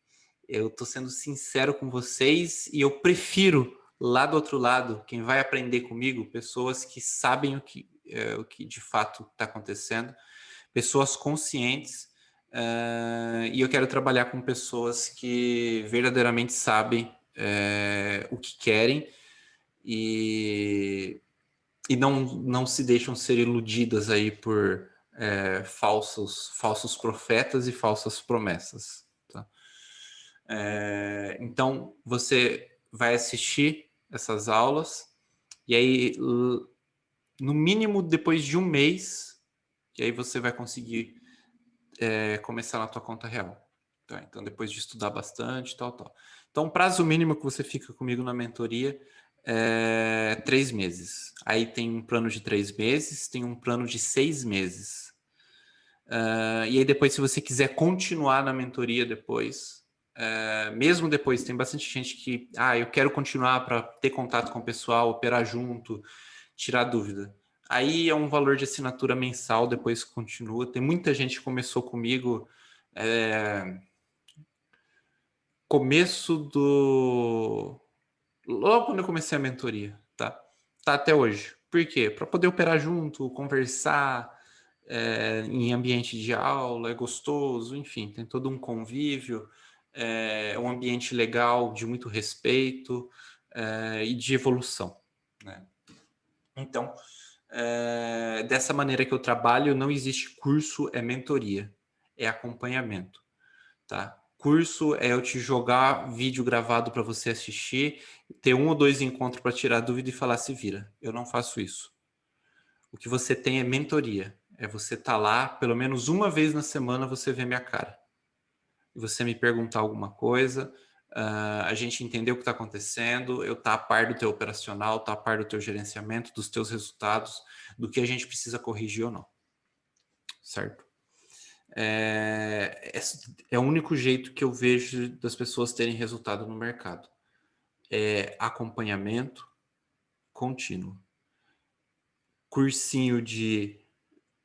Eu tô sendo sincero com vocês e eu prefiro, lá do outro lado, quem vai aprender comigo, pessoas que sabem o que de fato está acontecendo, pessoas conscientes, e eu quero trabalhar com pessoas que verdadeiramente sabem o que querem e não se deixam ser iludidas aí por falsos profetas e falsas promessas. Tá? Então, você vai assistir essas aulas e aí, no mínimo, depois de 1 mês, que aí você vai conseguir começar na tua conta real. Tá? Então, depois de estudar bastante, tal. Então, o prazo mínimo que você fica comigo na mentoria é 3 meses. Aí tem um plano de 3 meses, tem um plano de 6 meses. E aí depois, se você quiser continuar na mentoria depois, mesmo depois, tem bastante gente que, eu quero continuar para ter contato com o pessoal, operar junto, tirar dúvida. Aí é um valor de assinatura mensal, depois continua. Tem muita gente que começou comigo começo do... Logo quando eu comecei a mentoria, tá? Tá até hoje. Por quê? Para poder operar junto, conversar em ambiente de aula, é gostoso, enfim, tem todo um convívio, um ambiente legal, de muito respeito e de evolução, né? Então, dessa maneira que eu trabalho, não existe curso, é mentoria, é acompanhamento, tá? Curso é eu te jogar vídeo gravado para você assistir, ter 1 ou 2 encontros para tirar dúvida e falar se vira. Eu não faço isso. O que você tem é mentoria. É você estar lá, pelo menos uma vez na semana você vê minha cara. E você me perguntar alguma coisa, a gente entender o que está acontecendo, eu estar a par do teu operacional, estar a par do teu gerenciamento, dos teus resultados, do que a gente precisa corrigir ou não. Certo? É o único jeito que eu vejo das pessoas terem resultado no mercado. É acompanhamento, contínuo. Cursinho de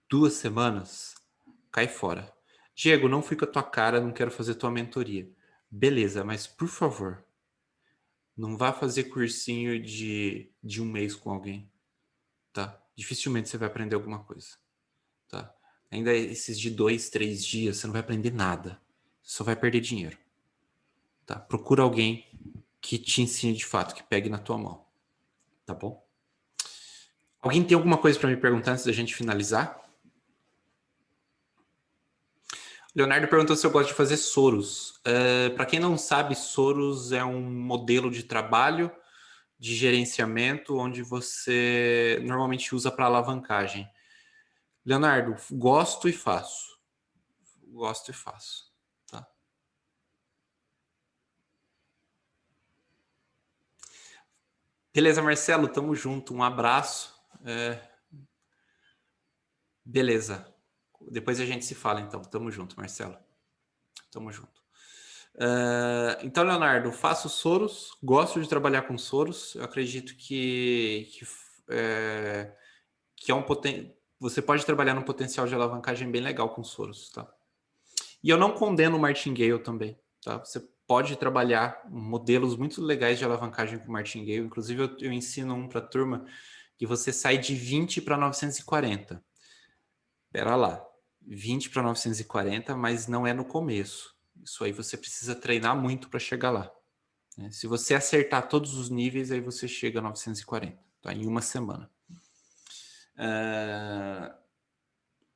2 semanas, cai fora. Diego, não fui com a tua cara, não quero fazer tua mentoria. Beleza, mas por favor, não vá fazer cursinho de 1 mês com alguém, tá? Dificilmente você vai aprender alguma coisa, tá? Ainda esses de 2, 3 dias, você não vai aprender nada. Você só vai perder dinheiro, tá? Procura alguém que te ensine de fato, que pegue na tua mão, tá bom? Alguém tem alguma coisa para me perguntar antes da gente finalizar? Leonardo perguntou se eu gosto de fazer Soros. Para quem não sabe, Soros é um modelo de trabalho, de gerenciamento, onde você normalmente usa para alavancagem. Leonardo, gosto e faço. Gosto e faço. Tá? Beleza, Marcelo, tamo junto. Um abraço. Beleza. Depois a gente se fala, então. Tamo junto, Marcelo. Tamo junto. Então, Leonardo, faço Soros, gosto de trabalhar com Soros. Eu acredito que é um você pode trabalhar num potencial de alavancagem bem legal com Soros, tá? E eu não condeno o Martingale também, tá? Você pode trabalhar modelos muito legais de alavancagem com o Martingale. Inclusive, eu ensino um para a turma que você sai de 20 para 940. Pera lá, 20 para 940, mas não é no começo. Isso aí você precisa treinar muito para chegar lá. Né? Se você acertar todos os níveis, aí você chega a 940, tá? Em uma semana.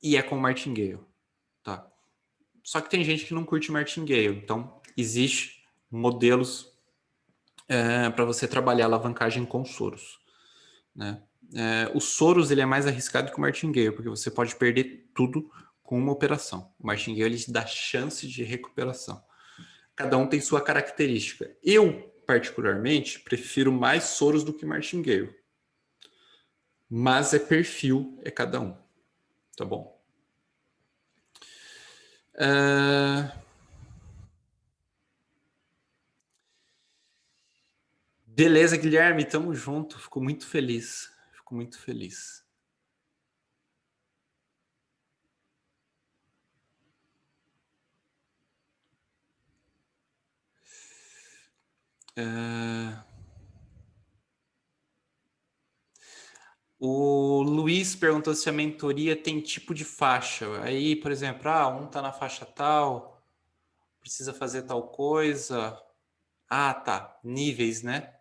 E é com Martingale, tá? Só que tem gente que não curte Martingale, então existe modelos para você trabalhar alavancagem com Soros, né? O Soros ele é mais arriscado que o Martingale, porque você pode perder tudo com uma operação. O Martingale ele dá chance de recuperação. Cada um tem sua característica. Eu, particularmente, prefiro mais Soros do que Martingale. Mas é perfil, é cada um. Tá bom? Beleza, Guilherme, tamo junto. Fico muito feliz. Fico muito feliz. O Luiz perguntou se a mentoria tem tipo de faixa. Aí, por exemplo, um tá na faixa tal, precisa fazer tal coisa. Tá. Níveis, né?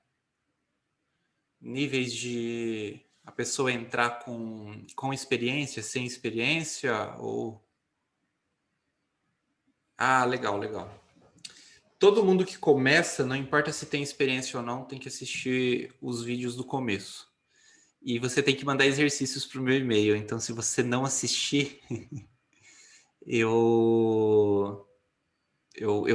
Níveis de a pessoa entrar com experiência, sem experiência, ou... Legal, legal. Todo mundo que começa, não importa se tem experiência ou não, tem que assistir os vídeos do começo. E você tem que mandar exercícios para o meu e-mail. Então, se você não assistir, eu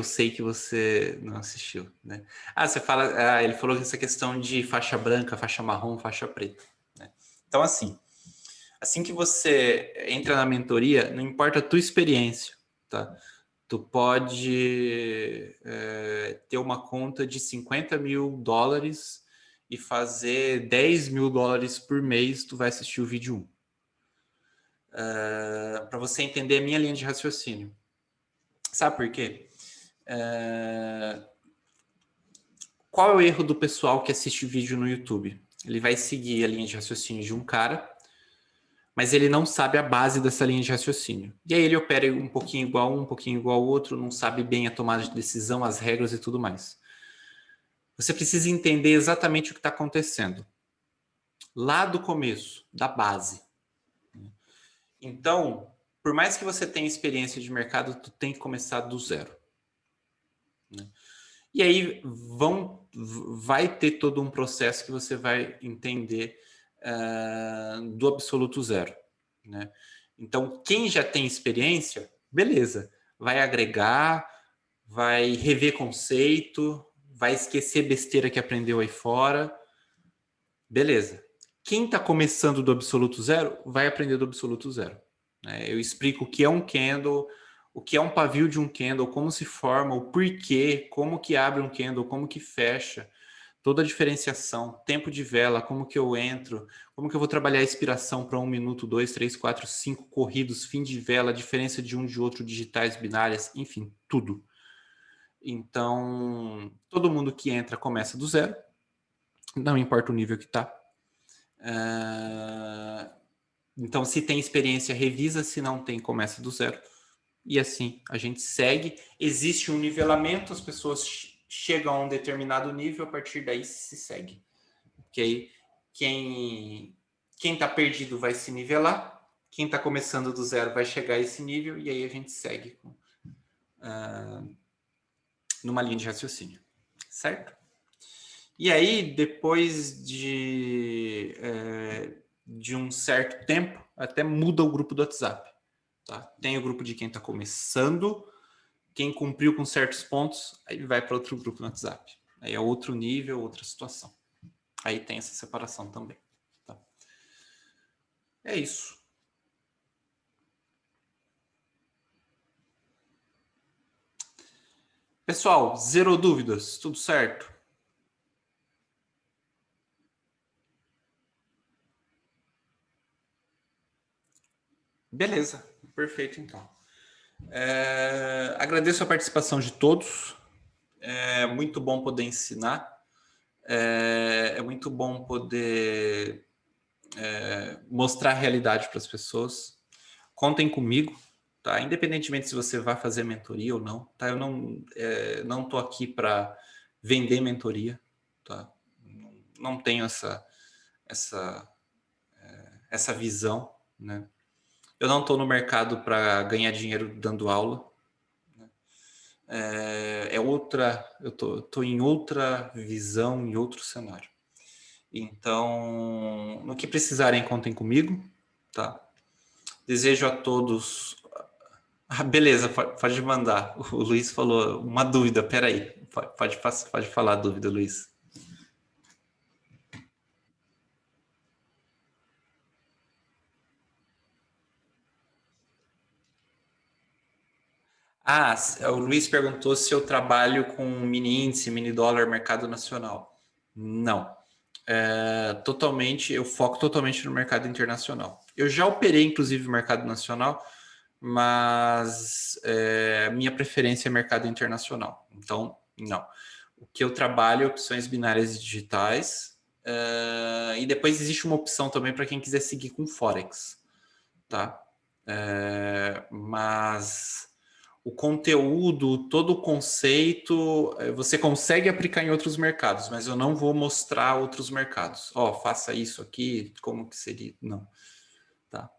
sei que você não assistiu, né? Você fala... ele falou essa questão de faixa branca, faixa marrom, faixa preta. Né? Então, assim que você entra na mentoria, não importa a tua experiência, tá? Tu pode ter uma conta de $50 mil e fazer $10 mil por mês, tu vai assistir o vídeo 1. Para você entender a minha linha de raciocínio. Sabe por quê? Qual é o erro do pessoal que assiste vídeo no YouTube? Ele vai seguir a linha de raciocínio de um cara, mas ele não sabe a base dessa linha de raciocínio. E aí ele opera um pouquinho igual um pouquinho igual ao outro, não sabe bem a tomada de decisão, as regras e tudo mais. Você precisa entender exatamente o que está acontecendo. Lá do começo, da base. Então, por mais que você tenha experiência de mercado, tu tem que começar do zero. E aí vai ter todo um processo que você vai entender do absoluto zero. Né? Então, quem já tem experiência, beleza, vai agregar, vai rever conceito, vai esquecer besteira que aprendeu aí fora, beleza. Quem está começando do absoluto zero, vai aprender do absoluto zero. Né? Eu explico o que é um candle, o que é um pavio de um candle, como se forma, o porquê, como que abre um candle, como que fecha. toda a diferenciação, tempo de vela, como que eu entro, como que eu vou trabalhar a expiração para 1 minuto, 2, 3, 4, 5 corridos, fim de vela, diferença de um de outro, digitais, binárias, enfim, tudo. Então, todo mundo que entra começa do zero, não importa o nível que está. Então, se tem experiência, revisa, se não tem, começa do zero. E assim, a gente segue. Existe um nivelamento, as pessoas chegam a um determinado nível, a partir daí se segue. Porque aí, quem está perdido vai se nivelar, quem está começando do zero vai chegar a esse nível, e aí a gente segue numa linha de raciocínio. Certo? E aí, depois de um certo tempo, até muda o grupo do WhatsApp. Tá? Tem o grupo de quem está começando, quem cumpriu com certos pontos, aí vai para outro grupo no WhatsApp. Aí é outro nível, outra situação. Aí tem essa separação também. Tá? É isso. Pessoal, zero dúvidas, tudo certo? Beleza, perfeito então. Agradeço a participação de todos. É muito bom poder ensinar. É muito bom poder mostrar a realidade para as pessoas. Contem comigo, tá? Independentemente se você vai fazer mentoria ou não, tá? Eu não tô aqui para vender mentoria, tá? Não tenho essa visão, né? Eu não estou no mercado para ganhar dinheiro dando aula. Eu tô em outra visão, em outro cenário. Então, no que precisarem, contem comigo, tá? Desejo a todos... beleza, pode mandar. O Luiz falou uma dúvida, peraí. Pode falar a dúvida, Luiz. O Luiz perguntou se eu trabalho com mini índice, mini dólar, mercado nacional. Não. Eu foco totalmente no mercado internacional. Eu já operei, inclusive, o mercado nacional, mas minha preferência é mercado internacional. Então, não. O que eu trabalho é opções binárias digitais, e depois existe uma opção também para quem quiser seguir com Forex, tá? Mas o conteúdo, todo o conceito, você consegue aplicar em outros mercados, mas eu não vou mostrar outros mercados. Faça isso aqui, como que seria? Não. Tá?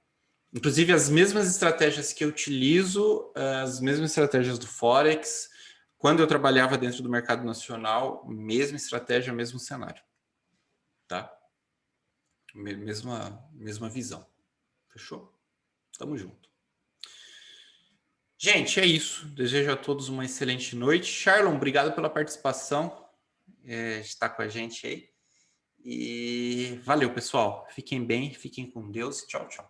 Inclusive, as mesmas estratégias que eu utilizo, as mesmas estratégias do Forex, quando eu trabalhava dentro do mercado nacional, mesma estratégia, mesmo cenário. Tá? Mesma visão. Fechou? Tamo junto. Gente, é isso. Desejo a todos uma excelente noite. Charlon, obrigado pela participação. Está com a gente aí. E valeu, pessoal. Fiquem bem, fiquem com Deus. Tchau, tchau.